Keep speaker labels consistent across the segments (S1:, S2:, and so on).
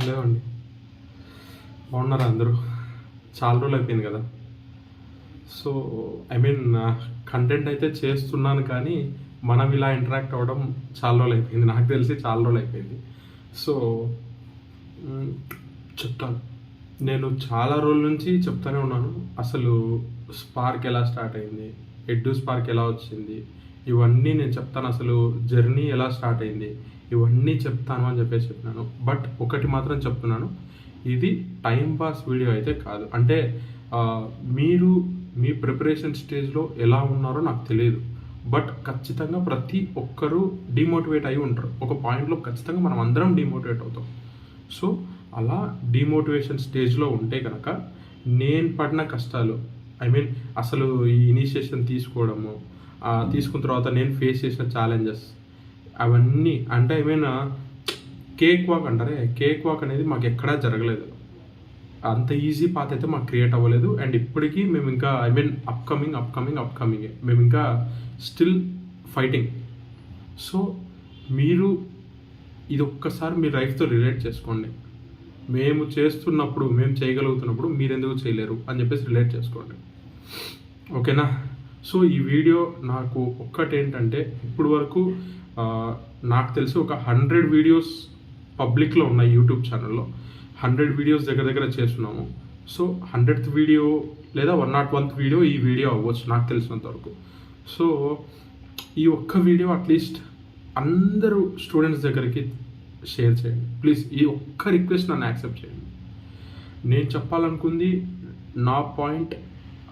S1: Hello అండి, బాగున్నారా అందరూ? చాలా రోజులు అయిపోయింది కదా. సో కంటెంట్ అయితే చేస్తున్నాను, కానీ మనం ఇలా ఇంటరాక్ట్ అవ్వడం చాలా రోజులు అయిపోయింది. నాకు తెలిసి చాలా రోజులు అయిపోయింది. సో మ్, చెప్తాను. నేను చాలా రోజుల నుంచి చెప్తానే ఉన్నాను. అసలు స్పార్క్ ఎలా స్టార్ట్ అయింది, ఎడ్డు స్పార్క్ ఎలా వచ్చింది, ఇవన్నీ నేను చెప్తాను. అసలు జర్నీ ఎలా స్టార్ట్ అయింది, ఇవన్నీ చెప్తాను అని చెప్పినాను. బట్ ఒకటి మాత్రం చెప్తున్నాను, ఇది టైం పాస్ వీడియో అయితే కాదు. అంటే ఆ, మీరు మీ ప్రిపరేషన్ స్టేజ్లో ఎలా ఉన్నారో నాకు తెలియదు. బట్ ఖచ్చితంగా ప్రతి ఒక్కరూ డిమోటివేట్ అయి ఉంటారు. ఒక పాయింట్లో ఖచ్చితంగా మనం అందరం డిమోటివేట్ అవుతాం. సో అలా డిమోటివేషన్ స్టేజ్లో ఉంటే కనుక నేను పడిన కష్టాలు, అసలు ఈ ఇనిషియేషన్ తీసుకోవడము, తీసుకున్న తర్వాత నేను ఫేస్ చేసిన ఛాలెంజెస్, అవన్నీ అంటే కేక్ వాక్ అంటారే, కేక్ వాక్ అనేది మాకు ఎక్కడా జరగలేదు. అంత ఈజీ పాత్ అయితే మాకు క్రియేట్ అవ్వలేదు. అండ్ ఇప్పటికీ మేము ఇంకా అప్కమింగ్ మేము ఇంకా స్టిల్ ఫైటింగ్. సో మీరు ఇది ఒక్కసారి మీ లైఫ్తో రిలేట్ చేసుకోండి. మేము చేస్తున్నప్పుడు, మేము చేయగలుగుతున్నప్పుడు మీరు ఎందుకు చేయలేరు అని చెప్పేసి రిలేట్ చేసుకోండి, ఓకేనా? సో ఈ వీడియో నాకు ఒక్కటేంటంటే, ఇప్పుడు వరకు నాకు తెలిసి ఒక 100 వీడియోస్ పబ్లిక్లో ఉన్నాయి యూట్యూబ్ ఛానల్లో. 100 వీడియోస్ దగ్గర చేస్తున్నాము. సో 100th వీడియో లేదా 101th వీడియో ఈ వీడియో అవ్వచ్చు నాకు తెలిసినంత వరకు. సో ఈ ఒక్క వీడియో అట్లీస్ట్ అందరూ స్టూడెంట్స్ దగ్గరికి షేర్ చేయండి ప్లీజ్. ఈ ఒక్క రిక్వెస్ట్ నన్ను యాక్సెప్ట్ చేయండి. నేను చెప్పాలనుకుంది నా పాయింట్,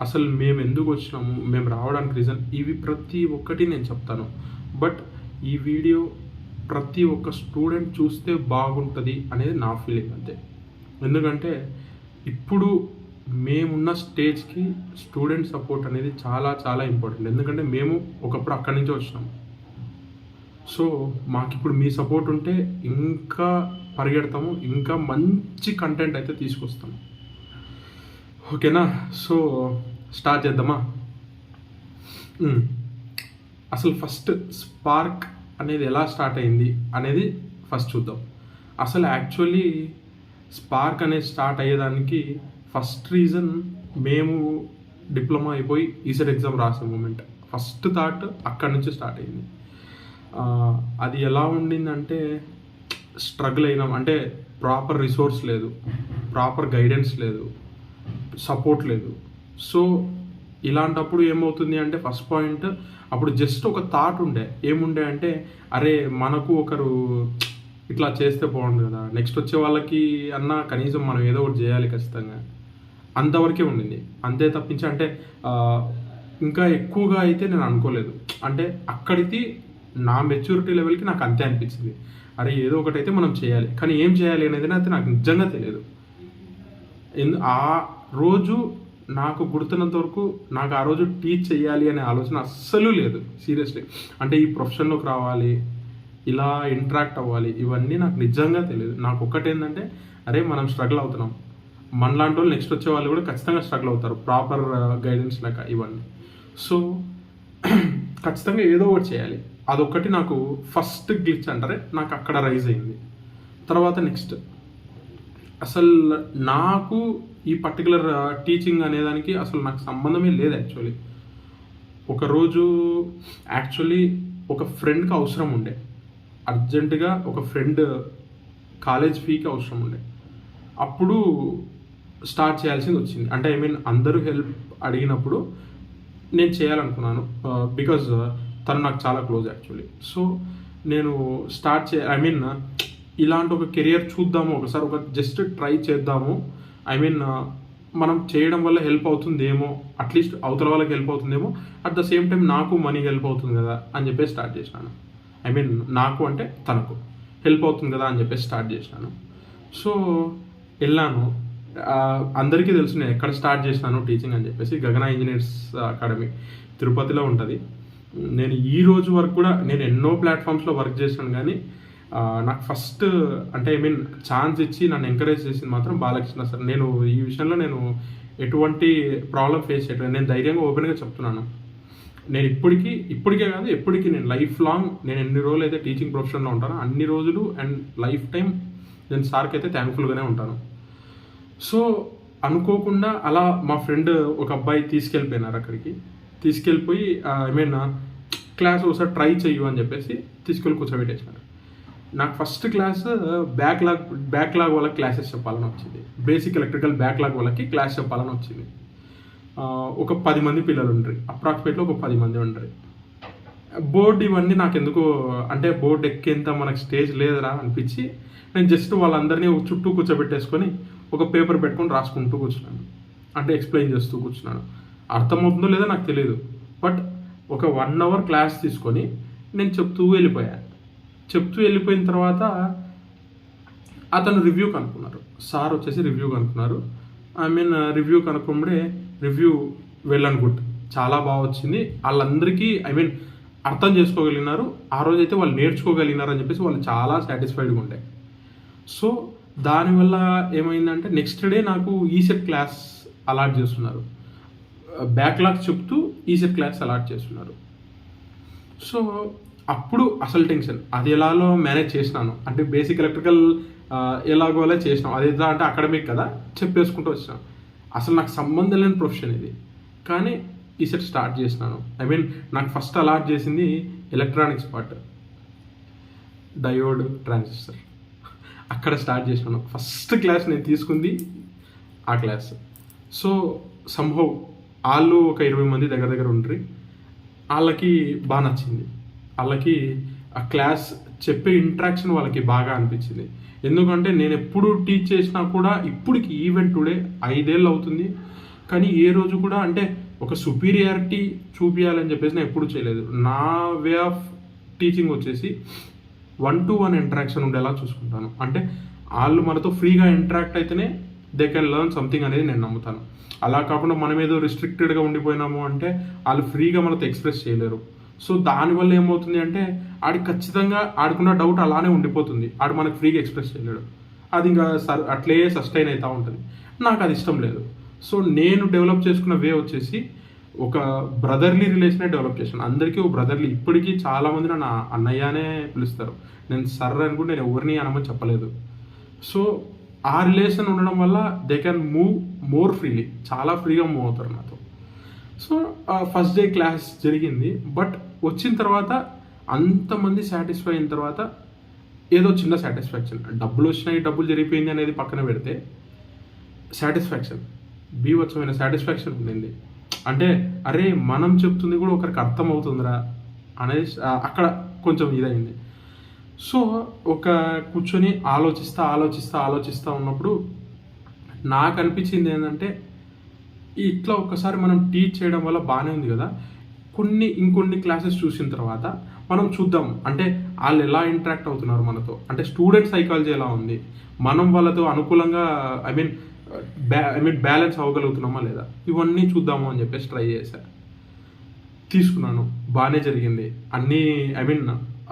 S1: అసలు మేము ఎందుకు వచ్చినాము, మేము రావడానికి రీజన్, ఇవి ప్రతి ఒక్కటి నేను చెప్తాను. బట్ ఈ వీడియో ప్రతి ఒక్క స్టూడెంట్ చూస్తే బాగుంటుంది అనేది నా ఫీలింగ్ అంతే. ఎందుకంటే ఇప్పుడు మేమున్న స్టేజ్కి స్టూడెంట్ సపోర్ట్ అనేది చాలా చాలా ఇంపార్టెంట్. ఎందుకంటే మేము ఒకప్పుడు అక్కడి నుంచి వచ్చినాము. సో మాకు ఇప్పుడు మీ సపోర్ట్ ఉంటే ఇంకా పరిగెడతాము, ఇంకా మంచి కంటెంట్ అయితే తీసుకొస్తాము, ఓకేనా? సో స్టార్ట్ చేద్దామా? అసలు ఫస్ట్ స్పార్క్ అనేది ఎలా స్టార్ట్ అయింది అనేది ఫస్ట్ చూద్దాం. అసలు యాక్చువల్లీ స్పార్క్ అనేది స్టార్ట్ అయ్యేదానికి ఫస్ట్ రీజన్, మేము డిప్లొమా అయిపోయి ఈసెట్ ఎగ్జామ్ రాసే మూమెంట్ ఫస్ట్ థాట్ అక్కడి నుంచి స్టార్ట్ అయింది. అది ఎలా ఉండిందంటే, స్ట్రగుల్ అయినాం. అంటే ప్రాపర్ రిసోర్స్ లేదు, ప్రాపర్ గైడెన్స్ లేదు, సపోర్ట్ లేదు. సో ఇలాంటప్పుడు ఏమవుతుంది అంటే, ఫస్ట్ పాయింట్ అప్పుడు జస్ట్ ఒక థాట్ ఏముండే అంటే, అరే మనకు ఒకరు ఇట్లా చేస్తే బాగుండు కదా, నెక్స్ట్ వచ్చే వాళ్ళకి అన్న కనీసం మనం ఏదో ఒకటి చేయాలి ఖచ్చితంగా, అంతవరకే ఉండింది. అంతే తప్పించి అంటే ఇంకా ఎక్కువగా అయితే నేను అనుకోలేదు. అంటే అక్కడికి నా మెచ్యూరిటీ లెవెల్కి నాకు అంతే అనిపించింది, అరే ఏదో ఒకటి అయితే మనం చేయాలి, కానీ ఏం చేయాలి అనేది అయితే నాకు నిజంగా తెలియదు. ఆ రోజు నాకు గుర్తున్నంత వరకు నాకు ఆ రోజు టీచ్ చేయాలి అనే ఆలోచన అస్సలు లేదు, సీరియస్లీ. అంటే ఈ ప్రొఫెషన్లోకి రావాలి, ఇలా ఇంటరాక్ట్ అవ్వాలి, ఇవన్నీ నాకు నిజంగా తెలియదు. నాకు ఒక్కటేంటంటే, అరే మనం స్ట్రగుల్ అవుతున్నాం, మనలాంటి వాళ్ళు నెక్స్ట్ వచ్చే వాళ్ళు కూడా ఖచ్చితంగా స్ట్రగుల్ అవుతారు, ప్రాపర్ గైడెన్స్ లేక ఇవన్నీ. సో ఖచ్చితంగా ఏదో ఒకటి చేయాలి, అదొక్కటి నాకు ఫస్ట్ గ్లిచ్ అంటారే, నాకు అక్కడ రైజ్ అయింది. తర్వాత నెక్స్ట్ అసలు నాకు ఈ పర్టికులర్ టీచింగ్ అనేదానికి అసలు నాకు సంబంధమే లేదు యాక్చువల్లీ. ఒకరోజు యాక్చువల్లీ ఒక ఫ్రెండ్కి అవసరం ఉండే, అర్జెంటుగా ఒక ఫ్రెండ్ కాలేజ్ ఫీకి అవసరం ఉండే, అప్పుడు స్టార్ట్ చేయాల్సింది వచ్చింది. అంటే అందరూ హెల్ప్ అడిగినప్పుడు నేను చేయాలనుకున్నాను, బికాజ్ తను నాకు చాలా క్లోజ్ యాక్చువల్లీ. సో నేను స్టార్ట్ ఇలాంటి ఒక కెరియర్ చూద్దాము, ఒకసారి ఒక జస్ట్ ట్రై చేద్దాము. మనం చేయడం వల్ల హెల్ప్ అవుతుందేమో, అట్లీస్ట్ అవతల వాళ్ళకి హెల్ప్ అవుతుందేమో, అట్ ద సేమ్ టైం నాకు మనీ హెల్ప్ అవుతుంది కదా అని చెప్పేసి స్టార్ట్ చేసినాను. నాకు అంటే తనకు హెల్ప్ అవుతుంది కదా అని చెప్పేసి స్టార్ట్ చేసినాను. సో వెళ్ళాను. అందరికీ తెలుసు నేను ఎక్కడ స్టార్ట్ చేసినాను టీచింగ్ అని చెప్పేసి, గగన ఇంజనీర్స్ అకాడమీ తిరుపతిలో ఉంటుంది. నేను ఈ రోజు వరకు కూడా నేను ఎన్నో ప్లాట్ఫామ్స్లో వర్క్ చేశాను, కానీ నాకు ఫస్ట్ అంటే ఛాన్స్ ఇచ్చి నన్ను ఎంకరేజ్ చేసింది మాత్రం బాలకృష్ణ సార్. నేను ఈ విషయంలో నేను ఎటువంటి ప్రాబ్లం ఫేస్ చేయట్లేదు, నేను ధైర్యంగా ఓపెన్గా చెప్తున్నాను. నేను ఇప్పటికే కాదు, ఎప్పటికీ నేను లైఫ్ లాంగ్, నేను ఎన్ని రోజులు అయితే టీచింగ్ ప్రొఫెషన్లో ఉంటానో అన్ని రోజులు అండ్ లైఫ్ టైం నేను సార్కి అయితే థ్యాంక్ఫుల్గానే ఉంటాను. సో అనుకోకుండా అలా మా ఫ్రెండ్ ఒక అబ్బాయి తీసుకెళ్ళిపోయినారు అక్కడికి. తీసుకెళ్ళిపోయి ఐ మీన్ క్లాస్ ఒకసారి ట్రై చెయ్యు అని చెప్పేసి తీసుకెళ్ళి కూర్చోబెట్టేసినారు. నాకు ఫస్ట్ క్లాస్ బ్యాక్లాగ్ వాళ్ళకి క్లాసెస్ చెప్పాలని వచ్చింది. బేసిక్ ఎలక్ట్రికల్ బ్యాక్లాగ్ వాళ్ళకి క్లాస్ చెప్పాలని వచ్చింది. ఒక 10 మంది పిల్లలు ఉండరు, అప్రాక్సిమేట్లీ ఒక 10 మంది ఉండరు. బోర్డు ఇవన్నీ నాకు ఎందుకు అంటే బోర్డు ఎక్కేంత మనకు స్టేజ్ లేదురా అనిపించి నేను జస్ట్ వాళ్ళందరినీ చుట్టూ కూర్చోబెట్టేసుకొని ఒక పేపర్ పెట్టుకొని రాసుకుంటూ కూర్చున్నాను. అంటే ఎక్స్ప్లెయిన్ చేస్తూ కూర్చున్నాను. అర్థమవుతుందో లేదో నాకు తెలియదు, బట్ ఒక 1 అవర్ క్లాస్ తీసుకొని నేను చెప్తూ వెళ్ళిపోయిన తర్వాత అతను రివ్యూ కనుక్కున్నారు. సార్ వచ్చేసి రివ్యూ కనుక్కున్నారు. ఐ మీన్ రివ్యూ కనుక్కుంటే రివ్యూ వెల్ అండ్ గుడ్, చాలా బాగా వచ్చింది. వాళ్ళందరికీ ఐ మీన్ అర్థం చేసుకోగలిగినారు. ఆ రోజైతే వాళ్ళు నేర్చుకోగలిగినారు అని చెప్పేసి వాళ్ళు చాలా సాటిస్ఫైడ్గా ఉండే. సో దానివల్ల ఏమైందంటే నెక్స్ట్ డే నాకు ఈసెట్ క్లాస్ అలాట్ చేస్తున్నారు. బ్యాక్లాగ్ చెప్తూ ఈసెట్ క్లాస్ అలాట్ చేస్తున్నారు. సో అప్పుడు అసలు టెన్షన్ అది ఎలాగో మేనేజ్ చేసినాను. అంటే బేసిక్ ఎలక్ట్రికల్ ఎలాగో అలా చేసినాం. అది ఎలా అంటే అకాడమిక్ కదా, చెప్పేసుకుంటూ వచ్చినాం. అసలు నాకు సంబంధం లేని ప్రొఫెషన్ ఇది, కానీ ఈసెట్ స్టార్ట్ చేసినాను. ఐ మీన్ నాకు ఫస్ట్ అలాట్ చేసింది ఎలక్ట్రానిక్స్ పార్ట్, డయోడ్, ట్రాన్సిస్టర్. అక్కడ స్టార్ట్ చేసినాను. ఫస్ట్ క్లాస్ నేను తీసుకుంది ఆ క్లాస్. సో సంహౌ వాళ్ళు ఒక 20 మంది దగ్గర ఉంటారు. వాళ్ళకి బాగా నచ్చింది. వాళ్ళకి ఆ క్లాస్ చెప్పే ఇంట్రాక్షన్ వాళ్ళకి బాగా అనిపించింది. ఎందుకంటే నేను ఎప్పుడు టీచ్ చేసినా కూడా ఇప్పటికి ఈవెన్ టుడే 5 ఏళ్ళు అవుతుంది, కానీ ఏ రోజు కూడా అంటే ఒక సుపీరియారిటీ చూపించాలని చెప్పేసి నేను ఎప్పుడు చేయలేదు. నా వే ఆఫ్ టీచింగ్ వచ్చేసి 1-to-1 ఇంటరాక్షన్ ఉండేలా చూసుకుంటాను. అంటే వాళ్ళు మనతో ఫ్రీగా ఇంటరాక్ట్ అయితేనే దే కెన్ లెర్న్ సంథింగ్ అనేది నేను నమ్ముతాను. అలా కాకుండా మనం ఏదో రిస్ట్రిక్టెడ్గా ఉండిపోయినాము అంటే వాళ్ళు ఫ్రీగా మనతో ఎక్స్ప్రెస్ చేయలేరు. సో దానివల్ల ఏమవుతుంది అంటే ఆడికి ఖచ్చితంగా ఆడుకున్న డౌట్ అలానే ఉండిపోతుంది. ఆడు మనకు ఫ్రీగా ఎక్స్ప్రెస్ చేయలేడు. అది ఇంకా అట్లే సస్టైన్ అవుతూ ఉంటుంది. నాకు అది ఇష్టం లేదు. సో నేను డెవలప్ చేసుకున్న వే వచ్చేసి ఒక బ్రదర్లీ రిలేషనే డెవలప్ చేశాను. అందరికీ ఒక బ్రదర్లీ. ఇప్పటికీ చాలామంది నన్ను అన్నయ్యనే పిలుస్తారు. నేను సర్ అని కూడా నేను ఎవరిని అనమని చెప్పలేదు. సో ఆ రిలేషన్ ఉండడం వల్ల they can move more freely, చాలా ఫ్రీగా మూవ్ అవుతారు నాతో. సో ఫస్ట్ డే క్లాస్ జరిగింది. బట్ వచ్చిన తర్వాత అంతమంది సాటిస్ఫై అయిన తర్వాత ఏదో చిన్న సాటిస్ఫాక్షన్, డబ్బులు వచ్చినాయి, డబ్బులు జరిగిపోయింది అనేది పక్కన పెడితే సాటిస్ఫాక్షన్, బీభత్సమైన సాటిస్ఫాక్షన్ ఉండింది. అంటే అరే మనం చెప్తుంది కూడా ఒకరికి అర్థం అవుతుందిరా అనేది అక్కడ కొంచెం ఇదైంది. సో ఒక కూర్చొని ఆలోచిస్తా ఉన్నప్పుడు నాకు అనిపించింది ఏంటంటే ఇట్లా ఒక్కసారి మనం టీచ్ చేయడం వల్ల బాగానే ఉంది కదా, ఇంకొన్ని క్లాసెస్ చూసిన తర్వాత మనం చూద్దాం అంటే వాళ్ళు ఎలా ఇంటరాక్ట్ అవుతున్నారు మనతో, అంటే స్టూడెంట్ సైకాలజీ ఎలా ఉంది, మనం వాళ్ళతో అనుకూలంగా ఐ మీన్ బ్యాలెన్స్ అవ్వగలుగుతున్నామా లేదా, ఇవన్నీ చూద్దాము అని చెప్పేసి ట్రై చేశా. తీసుకున్నాను, బాగానే జరిగింది అన్నీ. ఐ మీన్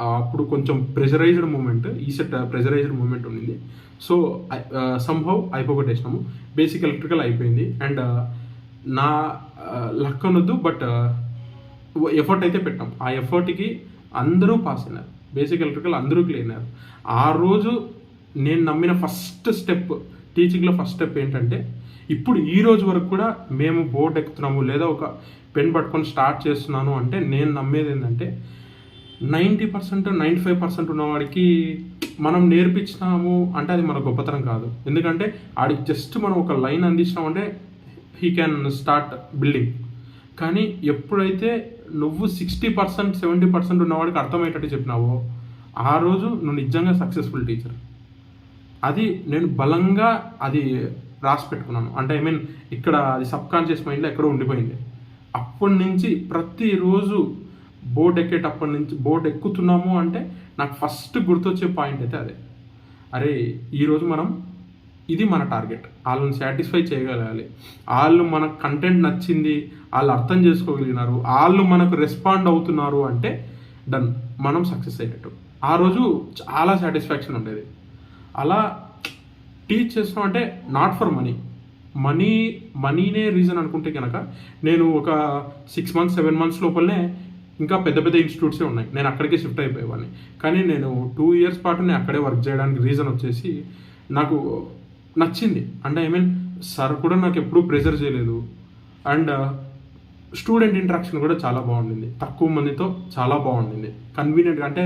S1: అప్పుడు కొంచెం pressurised moment, ECET pressurised moment ఉండింది. సో సంహౌ అయిపోగొట్టేసినాము. బేసిక్ ఎలక్ట్రికల్ అయిపోయింది. అండ్ నా లక్ అనొద్దు, బట్ ఎఫర్ట్ అయితే పెట్టాం. ఆ ఎఫర్ట్కి అందరూ పాస్ అయినారు. బేసిక్ ఎలక్ట్రికల్ అందరూ క్లియర్ అయినారు. ఆ రోజు నేను నమ్మిన ఫస్ట్ స్టెప్ టీచింగ్లో ఫస్ట్ స్టెప్ ఏంటంటే ఇప్పుడు ఈ రోజు వరకు కూడా మేము బోర్డు ఎక్కుతున్నాము లేదా ఒక పెన్ పట్టుకొని స్టార్ట్ చేస్తున్నాను అంటే నేను నమ్మేది ఏంటంటే 90%, 95% ఉన్నవాడికి మనం నేర్పించినాము అంటే అది మన గొప్పతనం కాదు. ఎందుకంటే ఆడికి జస్ట్ మనం ఒక లైన్ అందించినామంటే హీ క్యాన్ స్టార్ట్ బిల్డింగ్. కానీ ఎప్పుడైతే నువ్వు 60%, 70% ఉన్నవాడికి అర్థమయ్యేటట్టు చెప్పినావో ఆ రోజు నువ్వు నిజంగా సక్సెస్ఫుల్ టీచర్. అది నేను బలంగా అది రాసి పెట్టుకున్నాను. అంటే ఐ మీన్ ఇక్కడ అది సబ్కాన్షియస్ మైండ్లో ఎక్కడో ఉండిపోయింది. అప్పటి నుంచి ప్రతిరోజు బోర్డు ఎక్కుతున్నాము అంటే నాకు ఫస్ట్ గుర్తొచ్చే పాయింట్ అయితే అదే, అరే ఈరోజు మనం ఇది మన టార్గెట్, వాళ్ళని సాటిస్ఫై చేయగలగాలి, వాళ్ళు మన కంటెంట్ నచ్చింది, వాళ్ళు అర్థం చేసుకోగలిగినారు, వాళ్ళు మనకు రెస్పాండ్ అవుతున్నారు అంటే డన్, మనం సక్సెస్ అయ్యేటట్టు. ఆ రోజు చాలా సాటిస్ఫాక్షన్ ఉండేది. అలా టీచ్ చేస్తున్నాం అంటే నాట్ ఫర్ మనీనే రీజన్ అనుకుంటే కనుక నేను ఒక 6 months 7 months లోపలనే ఇంకా పెద్ద పెద్ద ఇన్స్టిట్యూట్సే ఉన్నాయి, నేను అక్కడికే షిఫ్ట్ అయిపోయేవాడిని. కానీ నేను 2 ఇయర్స్ పాటు నేను అక్కడే వర్క్ చేయడానికి రీజన్ వచ్చేసి నాకు నచ్చింది. అంటే ఐ మీన్ సార్ కూడా నాకు ఎప్పుడూ ప్రెజర్ చేయలేదు, అండ్ స్టూడెంట్ ఇంటరాక్షన్ కూడా చాలా బాగుండింది, తక్కువ మందితో చాలా బాగుండింది, కన్వీనియంట్గా. అంటే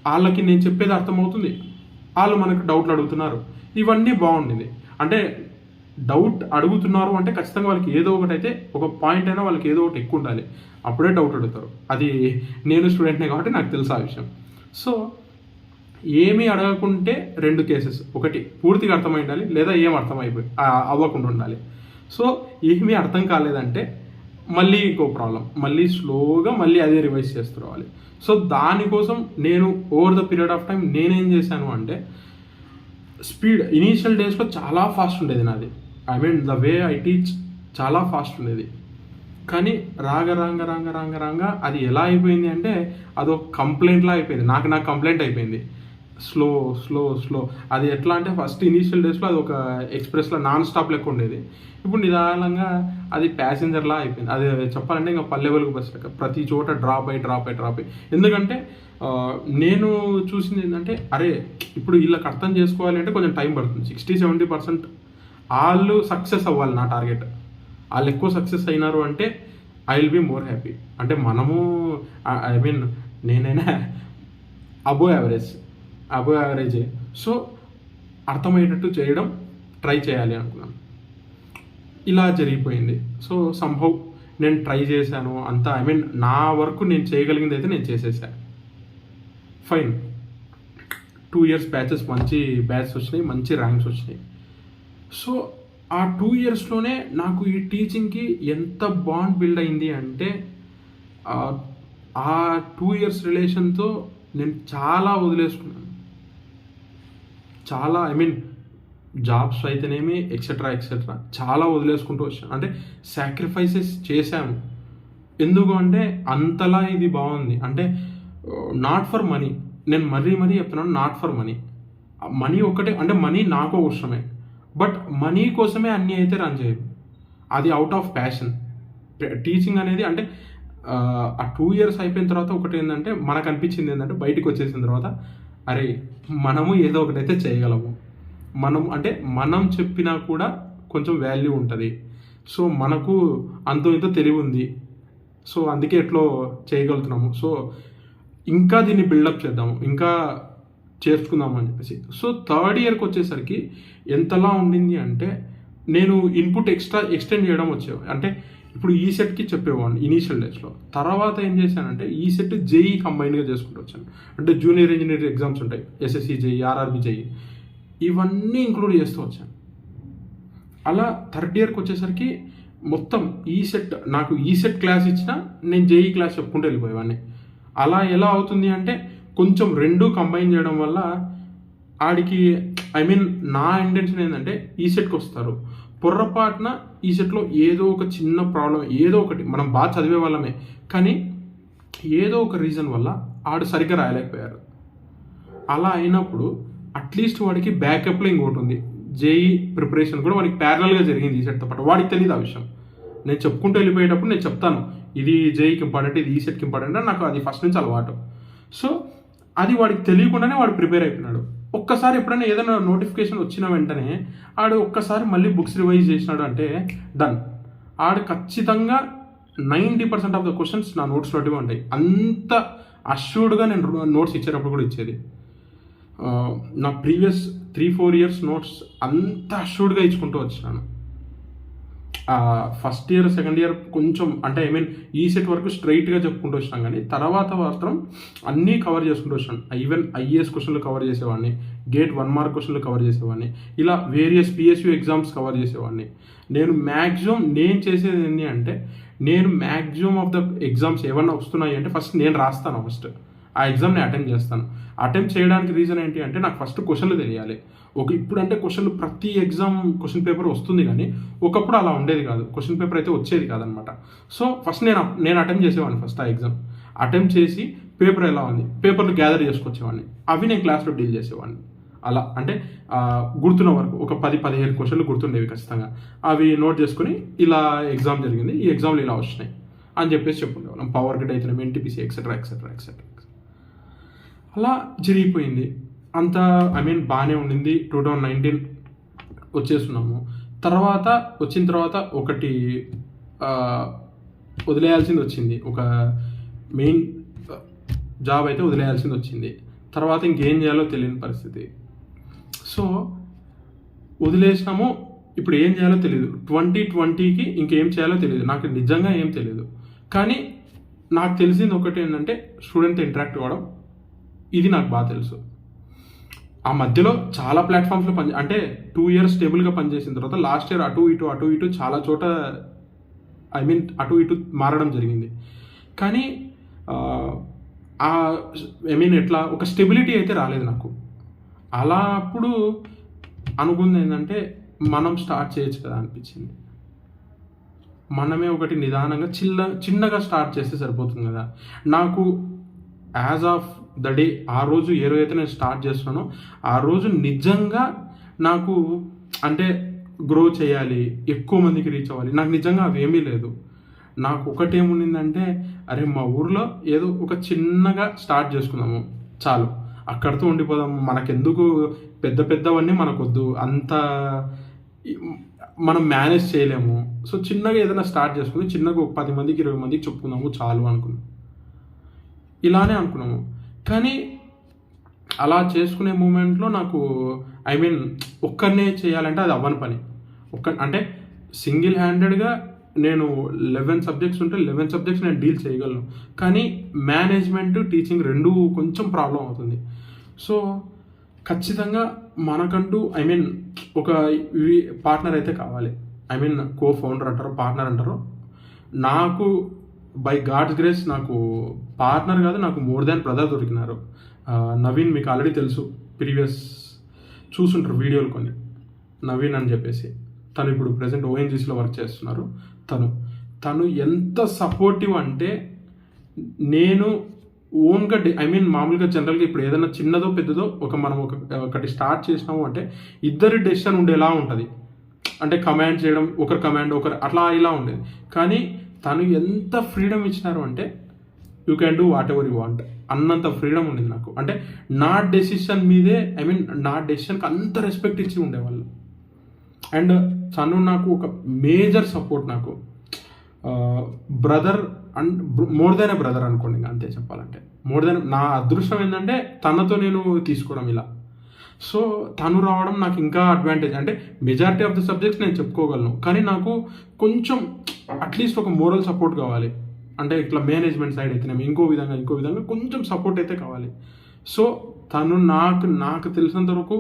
S1: వాళ్ళకి నేను చెప్పేది అర్థమవుతుంది, వాళ్ళు మనకు డౌట్లు అడుగుతున్నారు, ఇవన్నీ బాగుండింది. అంటే డౌట్ అడుగుతున్నారు అంటే ఖచ్చితంగా వాళ్ళకి ఏదో ఒకటి అయితే, ఒక పాయింట్ అయినా వాళ్ళకి ఏదో ఒకటి ఎక్కువ ఉండాలి, అప్పుడే డౌట్ అడుగుతారు. అది నేను స్టూడెంట్నే కాబట్టి నాకు తెలుసు ఆ విషయం. సో ఏమీ అడగకుంటే 2 కేసెస్, ఒకటి పూర్తిగా అర్థమై ఉండాలి, లేదా ఏం అవ్వకుండా ఉండాలి. సో ఏమీ అర్థం కాలేదంటే మళ్ళీ ఇంకో ప్రాబ్లం, మళ్ళీ స్లోగా మళ్ళీ అదే రివైజ్ చేస్తురావాలి. సో దానికోసం నేను over the period of time నేనేం చేశాను అంటే, స్పీడ్ ఇనీషియల్ డేస్లో చాలా ఫాస్ట్ ఉండేది నాది. I mean the way I teach చాలా ఫాస్ట్ ఉండేది. కానీ రాంగ అది ఎలా అయిపోయింది అంటే అదొక కంప్లైంట్లా అయిపోయింది, నాకు కంప్లైంట్ అయిపోయింది. స్లో అది ఎట్లా అంటే ఫస్ట్ ఇనీషియల్ డేస్లో అది ఒక ఎక్స్ప్రెస్లో నాన్ స్టాప్ లెక్క ఉండేది. ఇప్పుడు నిదానంగా అది ప్యాసింజర్లా అయిపోయింది. అది చెప్పాలంటే ఇంకా పల్లె వెలుగు బస్ లెక్క ప్రతి చోట డ్రాప్ అయ్యి. ఎందుకంటే నేను చూసింది ఏంటంటే, అరే ఇప్పుడు వీళ్ళకి అర్థం చేసుకోవాలి అంటే కొంచెం టైం పడుతుంది. 60-70% వాళ్ళు సక్సెస్ అవ్వాలి. నా టార్గెట్ వాళ్ళు ఎక్కువ సక్సెస్ అయినారు అంటే I will be more happy. అంటే మనము ఐ మీన్ నేనైనా అబోవ్ యావరేజే. సో అర్థమయ్యేటట్టు చేయడం ట్రై చేయాలి అనుకున్నాను. ఇలా జరిగిపోయింది. సో సంభవ్ నేను ట్రై చేశాను అంతా. ఐ మీన్ నా వర్క్ నేను చేయగలిగింది అయితే నేను చేసేసాను. ఫైన్, 2 ఇయర్స్ బ్యాచెస్, మంచి బ్యాచెస్ వచ్చినాయి, మంచి ర్యాంక్స్ వచ్చినాయి. సో ఆ 2 ఇయర్స్లోనే నాకు ఈ టీచింగ్కి ఎంత బాండ్ బిల్డ్ అయింది అంటే, ఆ 2 ఇయర్స్ రిలేషన్తో నేను చాలా వదిలేసుకున్నాను. చాలా ఐ మీన్ జాబ్స్ అయితేనేమి ఎక్సెట్రా చాలా వదిలేసుకుంటూ వచ్చాను. అంటే సాక్రిఫైసెస్ చేశాను. ఎందుకు అంటే అంతలా ఇది బాగుంది. అంటే నాట్ ఫర్ మనీ, నేను మరీ చెప్తున్నాను, నాట్ ఫర్ మనీ ఒక్కటే. అంటే మనీ నాకు అవసరమే, బట్ మనీ కోసమే అన్నీ అయితే రన్ చేయదు. అది అవుట్ ఆఫ్ ప్యాషన్. టీచింగ్ అనేది అంటే ఆ 2 ఇయర్స్ అయిపోయిన తర్వాత ఒకటి ఏంటంటే మనకు అనిపించింది ఏంటంటే, బయటకు వచ్చేసిన తర్వాత అరే మనము ఏదో ఒకటైతే చేయగలము, మనం చెప్పినా కూడా కొంచెం వాల్యూ ఉంటుంది. సో మనకు ఇంతో తెలివి ఉంది, సో అందుకే ఎట్లో చేయగలుగుతున్నాము. సో ఇంకా దీన్ని బిల్డప్ చేద్దాము, ఇంకా చేర్చుకుందాము అని చెప్పేసి. సో 3rd ఇయర్కి వచ్చేసరికి ఎంతలా ఉండింది అంటే, నేను ఇన్పుట్ ఎక్స్టెండ్ చేయడం వచ్చేవి. అంటే ఇప్పుడు ఈ సెట్కి చెప్పేవాడిని ఇనీషియల్ డేస్లో. తర్వాత ఏం చేశానంటే ఈ సెట్ జేఈ కంబైన్డ్గా చేసుకుంటూ వచ్చాను. అంటే జూనియర్ ఇంజనీర్ ఎగ్జామ్స్ ఉంటాయి, ఎస్ఎస్సి జేఈ, ఆర్ఆర్బి జేఈ, ఇవన్నీ ఇంక్లూడ్ చేస్తూ వచ్చాను. అలా 3rd ఇయర్కి వచ్చేసరికి మొత్తం నాకు ఈ సెట్ క్లాస్ ఇచ్చినా నేను జేఈ క్లాస్ చెప్పుకుంటూ వెళ్ళిపోయేవాడిని. అలా ఎలా అవుతుంది అంటే కొంచెం 2 కంబైన్ చేయడం వల్ల ఆడికి ఐ మీన్ నా ఇంటెన్షన్ ఏంటంటే ఈ సెట్కి వస్తారు, పొర్రపాటున ఈ సెట్లో ఏదో ఒక చిన్న ప్రాబ్లం, ఏదో ఒకటి, మనం బాగా చదివే వాళ్ళమే కానీ ఏదో ఒక రీజన్ వల్ల ఆడు సరిగ్గా రాయలేకపోయారు. అలా అయినప్పుడు అట్లీస్ట్ వాడికి బ్యాకప్లో ఇంకోటి ఉంది, జేఈ ప్రిపరేషన్ కూడా వాడికి ప్యారలల్గా జరిగింది ఈ సెట్తో పాటు. వాడికి తెలియదు ఆ విషయం. నేను చెప్పుకుంటూ వెళ్ళిపోయేటప్పుడు నేను చెప్తాను, ఇది జేఈకి ఇంపార్టెంట్, ఇది ఈ సెట్కి ఇంపార్టెంట్ అని. నాకు అది ఫస్ట్ నుంచి అలవాటు. సో అది వాడికి తెలియకుండానే వాడు ప్రిపేర్ అయిపోయినాడు. ఒక్కసారి ఎప్పుడైనా ఏదైనా నోటిఫికేషన్ వచ్చిన వెంటనే ఆడు ఒక్కసారి మళ్ళీ బుక్స్ రివైజ్ చేసినాడు అంటే డన్. ఆడు ఖచ్చితంగా 90% ఆఫ్ ద క్వశ్చన్స్ నా నోట్స్లోటివి ఉంటాయి. అంత అష్యూర్డ్గా నేను నోట్స్ ఇచ్చేటప్పుడు కూడా ఇచ్చేది. నా ప్రీవియస్ 3-4 ఇయర్స్ నోట్స్ అంత అష్యూర్డ్గా ఇచ్చుకుంటూ వచ్చినాను. ఫస్ట్ ఇయర్, సెకండ్ ఇయర్ కొంచెం అంటే ఐ మీన్ ఈ సెట్ వరకు స్ట్రైట్గా చెప్పుకుంటూ వచ్చినాం, కానీ తర్వాత మాత్రం అన్నీ కవర్ చేసుకుంటూ వచ్చాను. ఈవెన్ ఐఏఎస్ క్వశ్చన్లు కవర్ చేసేవాడిని, గేట్ 1 మార్క్ క్వశ్చన్లు కవర్ చేసేవాడిని, ఇలా వేరియస్ పిఎస్యూ ఎగ్జామ్స్ కవర్ చేసేవాడిని. నేను చేసేది ఏంటి అంటే, నేను మ్యాక్సిమం ఆఫ్ ద ఎగ్జామ్స్ ఏమన్నా వస్తున్నాయి అంటే ఫస్ట్ నేను రాస్తాను. ఫస్ట్ ఆ ఎగ్జామ్ని అటెంప్ట్ చేస్తాను. అటెంప్ట్ చేయడానికి రీజన్ ఏంటి అంటే నాకు ఫస్ట్ క్వశ్చన్లు తెలియాలి. ఇప్పుడు అంటే క్వశ్చన్లు ప్రతి ఎగ్జామ్ క్వశ్చన్ పేపర్ వస్తుంది, కానీ ఒకప్పుడు అలా ఉండేది కాదు, క్వశ్చన్ పేపర్ అయితే వచ్చేది కాదనమాట. సో ఫస్ట్ నేను అటెంప్ట్ చేసేవాడిని. ఫస్ట్ ఆ ఎగ్జామ్ అటెంప్ట్ చేసి పేపర్ ఎలా ఉంది, పేపర్లు గ్యాదర్ చేసుకొచ్చేవాడిని, అవి నేను క్లాస్లో డీల్ చేసేవాడిని. అలా అంటే గుర్తున్న వరకు ఒక 10-15 క్వశ్చన్లు గుర్తుండేవి ఖచ్చితంగా. అవి నోట్ చేసుకుని ఇలా ఎగ్జామ్ జరిగింది, ఈ ఎగ్జామ్లు ఇలా వచ్చినాయి అని చెప్పేసి చెప్పుకునేవాళ్ళం. పవర్ గ్రిడ్ అయితేనేమో ఎన్టీపీసీ ఎక్సెట్రా ఎక్సెట్రా ఎక్సెట్రా. అలా జరిగిపోయింది అంతా. బాగానే ఉండింది. 2019 వచ్చేస్తున్నాము. వచ్చిన తర్వాత ఒకటి వదిలేయాల్సింది వచ్చింది. ఒక మెయిన్ జాబ్ అయితే వదిలేయాల్సింది వచ్చింది. తర్వాత ఇంకేం చేయాలో తెలియని పరిస్థితి. సో వదిలేసినాము. ఇప్పుడు ఏం చేయాలో తెలియదు. 2020కి ఇంకేం చేయాలో తెలియదు. నాకు నిజంగా ఏం తెలియదు. కానీ నాకు తెలిసింది ఒకటి ఏంటంటే స్టూడెంట్తో ఇంటరాక్ట్ అవ్వడం. ఇది నాకు బాగా తెలుసు. ఆ మధ్యలో చాలా ప్లాట్ఫామ్స్లో అంటే 2 years స్టేబుల్గా పనిచేసిన తర్వాత లాస్ట్ ఇయర్ అటు ఇటు చాలా చోట అటు ఇటు మారడం జరిగింది. కానీ ఎట్లా ఒక స్టెబిలిటీ అయితే రాలేదు నాకు. అలా అప్పుడు అనుకుంది ఏంటంటే మనం స్టార్ట్ చేయొచ్చు కదా అనిపించింది. మనమే ఒకటి నిదానంగా చిన్నగా స్టార్ట్ చేస్తే సరిపోతుంది కదా. నాకు యాజ్ ఆఫ్ ద డే ఆ రోజు ఏ రోజైతే నేను స్టార్ట్ చేస్తున్నానో ఆ రోజు నిజంగా నాకు అంటే గ్రో చేయాలి, ఎక్కువ మందికి రీచ్ అవ్వాలి, నాకు నిజంగా అవేమీ లేదు. నాకు ఒకటేముండిందంటే అరే మా ఊర్లో ఏదో ఒక చిన్నగా స్టార్ట్ చేసుకుందాము చాలు, అక్కడితో ఉండిపోదాము, మనకెందుకు పెద్దవన్నీ మనకొద్దు, అంత మనం మేనేజ్ చేయలేము. సో చిన్నగా ఏదైనా స్టార్ట్ చేసుకుని చిన్నగా ఒక 10 మందికి 20 మందికి చెప్పుకుందాము చాలు అనుకున్నాం. ఇలానే అనుకున్నాము. కానీ అలా చేసుకునే మూమెంట్లో నాకు ఒక్కరినే చేయాలంటే అది అవ్వని పని. అంటే సింగిల్ హ్యాండెడ్గా నేను 11 సబ్జెక్ట్స్ ఉంటే 11 సబ్జెక్ట్స్ నేను డీల్ చేయగలను. కానీ మేనేజ్మెంట్ టీచింగ్ రెండూ కొంచెం ప్రాబ్లం అవుతుంది. సో ఖచ్చితంగా మనకంటూ ఒక పార్ట్నర్ అయితే కావాలి. కో ఫౌండర్ అంటారు, పార్ట్నర్ అంటారు. నాకు బై గాడ్స్ గ్రేస్ నాకు పార్ట్నర్ కాదు, నాకు మోర్ దాన్ బ్రదర్ దొరికినారు. నవీన్ మీకు ఆల్రెడీ తెలుసు, ప్రీవియస్ చూసుంటారు వీడియోలు కొన్ని. నవీన్ అని చెప్పేసి తను ఇప్పుడు ప్రెసెంట్ ఓఎన్జీసీలో వర్క్ చేస్తున్నారు. తను ఎంత సపోర్టివ్ అంటే నేను ఓన్గా మామూలుగా జనరల్గా ఇప్పుడు ఏదైనా చిన్నదో పెద్దదో మనం ఒకటి స్టార్ట్ చేసినాము అంటే ఇద్దరి డెసిషన్ ఉండేలా ఉంటుంది. అంటే కమాండ్ చేయడం, ఒకరు కమాండ్ ఒకరు అట్లా ఇలా ఉండేది. కానీ తను ఎంత ఫ్రీడమ్ ఇచ్చినారు అంటే you can do what ever you want అన్నంత ఫ్రీడమ్ ఉండేది నాకు. అంటే నా డెసిషన్ మీదే నా డెసిషన్కి అంత రెస్పెక్ట్ ఇచ్చి ఉండేవాళ్ళు. అండ్ తను నాకు ఒక మేజర్ సపోర్ట్, నాకు brother and more than A brother అనుకోండి, అంతే చెప్పాలంటే. మోర్ దెన్ నా అదృష్టం ఏంటంటే తనతో నేను తీసుకోవడం ఇలా. సో తను రావడం నాకు ఇంకా అడ్వాంటేజ్. అంటే మెజారిటీ ఆఫ్ ద సబ్జెక్ట్స్ నేను చెప్పుకోగలను, కానీ నాకు కొంచెం అట్లీస్ట్ ఒక మోరల్ సపోర్ట్ కావాలి. అంటే ఇట్లా మేనేజ్మెంట్ సైడ్ అయితేనేమో ఇంకో విధంగా కొంచెం సపోర్ట్ అయితే కావాలి. సో తను నాకు తెలిసినంత వరకు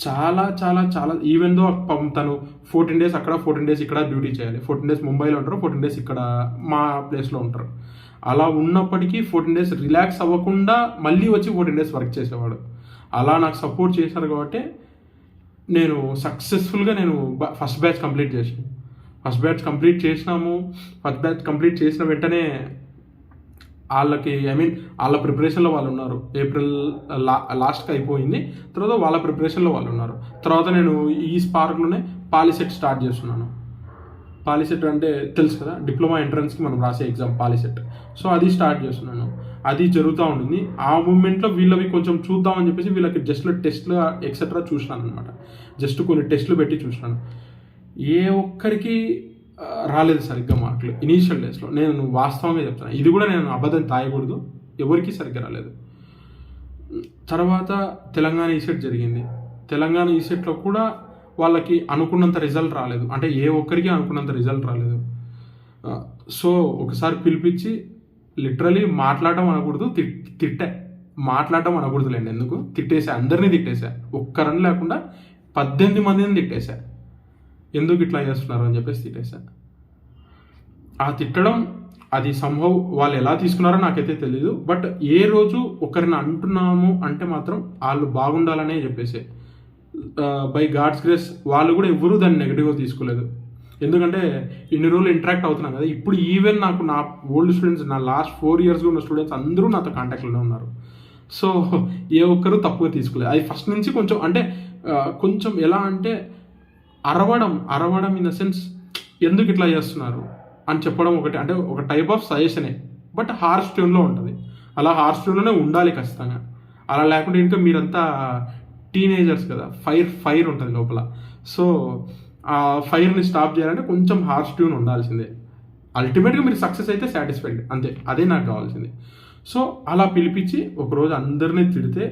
S1: చాలా చాలా చాలా ఈవెన్ దో తను 14 days అక్కడ 14 days ఇక్కడ డ్యూటీ చేయాలి. 14 days ముంబైలో ఉంటారు, 14 days ఇక్కడ మా ప్లేస్లో ఉంటారు. అలా ఉన్నప్పటికీ 14 days రిలాక్స్ అవ్వకుండా మళ్ళీ వచ్చి 14 days వర్క్ చేసేవాడు. అలా నాకు సపోర్ట్ చేశారు కాబట్టి నేను సక్సెస్ఫుల్గా ఫస్ట్ బ్యాచ్ కంప్లీట్ చేసాను. ఫస్ట్ బ్యాచ్ కంప్లీట్ చేసిన వెంటనే వాళ్ళకి వాళ్ళ ప్రిపరేషన్లో వాళ్ళు ఉన్నారు. ఏప్రిల్ లాస్ట్కి అయిపోయింది. తర్వాత వాళ్ళ ప్రిపరేషన్లో వాళ్ళు ఉన్నారు. తర్వాత నేను ఈ స్పార్క్లోనే పాలిసెట్ స్టార్ట్ చేస్తున్నాను. పాలిసెట్ అంటే తెలుసు కదా, డిప్లొమా ఎంట్రన్స్కి మనం రాసే ఎగ్జామ్ పాలిసెట్. సో అది స్టార్ట్ చేస్తున్నాను. అది జరుగుతూ ఉండింది. ఆ మూమెంట్లో వీళ్ళవి కొంచెం చూద్దామని చెప్పేసి వీళ్ళకి టెస్ట్లు ఎక్సెట్రా చూసినాను అనమాట. జస్ట్ కొన్ని టెస్ట్లు పెట్టి చూసినాను. ఏ ఒక్కరికి రాలేదు సరిగ్గా మార్కులు ఇనీషియల్ డేస్లో. నేను వాస్తవంగా చెప్తాను, ఇది కూడా నేను అబద్ధం తాయకూడదు, ఎవరికి సరిగ్గా రాలేదు. తర్వాత తెలంగాణ ఈసెట్ జరిగింది. తెలంగాణ ఈసెట్లో కూడా వాళ్ళకి అనుకున్నంత రిజల్ట్ రాలేదు. అంటే ఏ ఒక్కరికి అనుకున్నంత రిజల్ట్ రాలేదు. సో ఒకసారి పిలిపించి లిటరలీ మాట్లాడడం అనకూడదు, మాట్లాడడం అనకూడదులేండి, ఎందుకు తిట్టేసా, అందరినీ తిట్టేశా, ఒక్కరని లేకుండా 18 మందిని తిట్టేశా. ఎందుకు ఇట్లా చేస్తున్నారు అని చెప్పేసి తిట్టేశా. ఆ తిట్టడం అది సంభవ్ వాళ్ళు ఎలా తీసుకున్నారో నాకైతే తెలీదు. బట్ ఏ రోజు ఒకరిని అంటున్నాము అంటే మాత్రం వాళ్ళు బాగుండాలనే చెప్పేసి బై గాడ్స్ గ్రేస్ వాళ్ళు కూడా ఎవరూ దాన్ని నెగిటివ్గా తీసుకోలేదు. ఎందుకంటే ఇన్ని రోజులు ఇంటరాక్ట్ అవుతున్నాం కదా. ఇప్పుడు ఈవెన్ నాకు నా ఓల్డ్ స్టూడెంట్స్, నా లాస్ట్ 4 yearsగా ఉన్న స్టూడెంట్స్ అందరూ నాతో కాంటాక్ట్లోనే ఉన్నారు. సో ఏ ఒక్కరు తప్పుగా తీసుకోలేదు. అది ఫస్ట్ నుంచి కొంచెం అంటే కొంచెం ఎలా అంటే అరవడం ఇన్ ద సెన్స్ ఎందుకు ఇట్లా చేస్తున్నారు, అని చెప్పడం ఒకటి, అంటే ఒక టైప్ ఆఫ్ సజెషనే, బట్ హార్ష్ ట్యూన్లో ఉంటుంది. అలా హార్ష్ ట్యూన్లోనే ఉండాలి ఖచ్చితంగా. అలా లేకుంటే ఇంకా మీరంతా టీనేజర్స్ కదా, ఫైర్ ఉంటుంది లోపల. సో ఆ ఫైర్ని స్టాప్ చేయాలంటే కొంచెం హార్ష్ ట్యూన్ ఉండాల్సిందే. అల్టిమేట్గా మీరు సక్సెస్ అయితే సాటిస్ఫైడ్, అంతే. అదే నాకు కావాల్సింది. సో అలా పిలిపించి ఒకరోజు అందరినీ తిడితే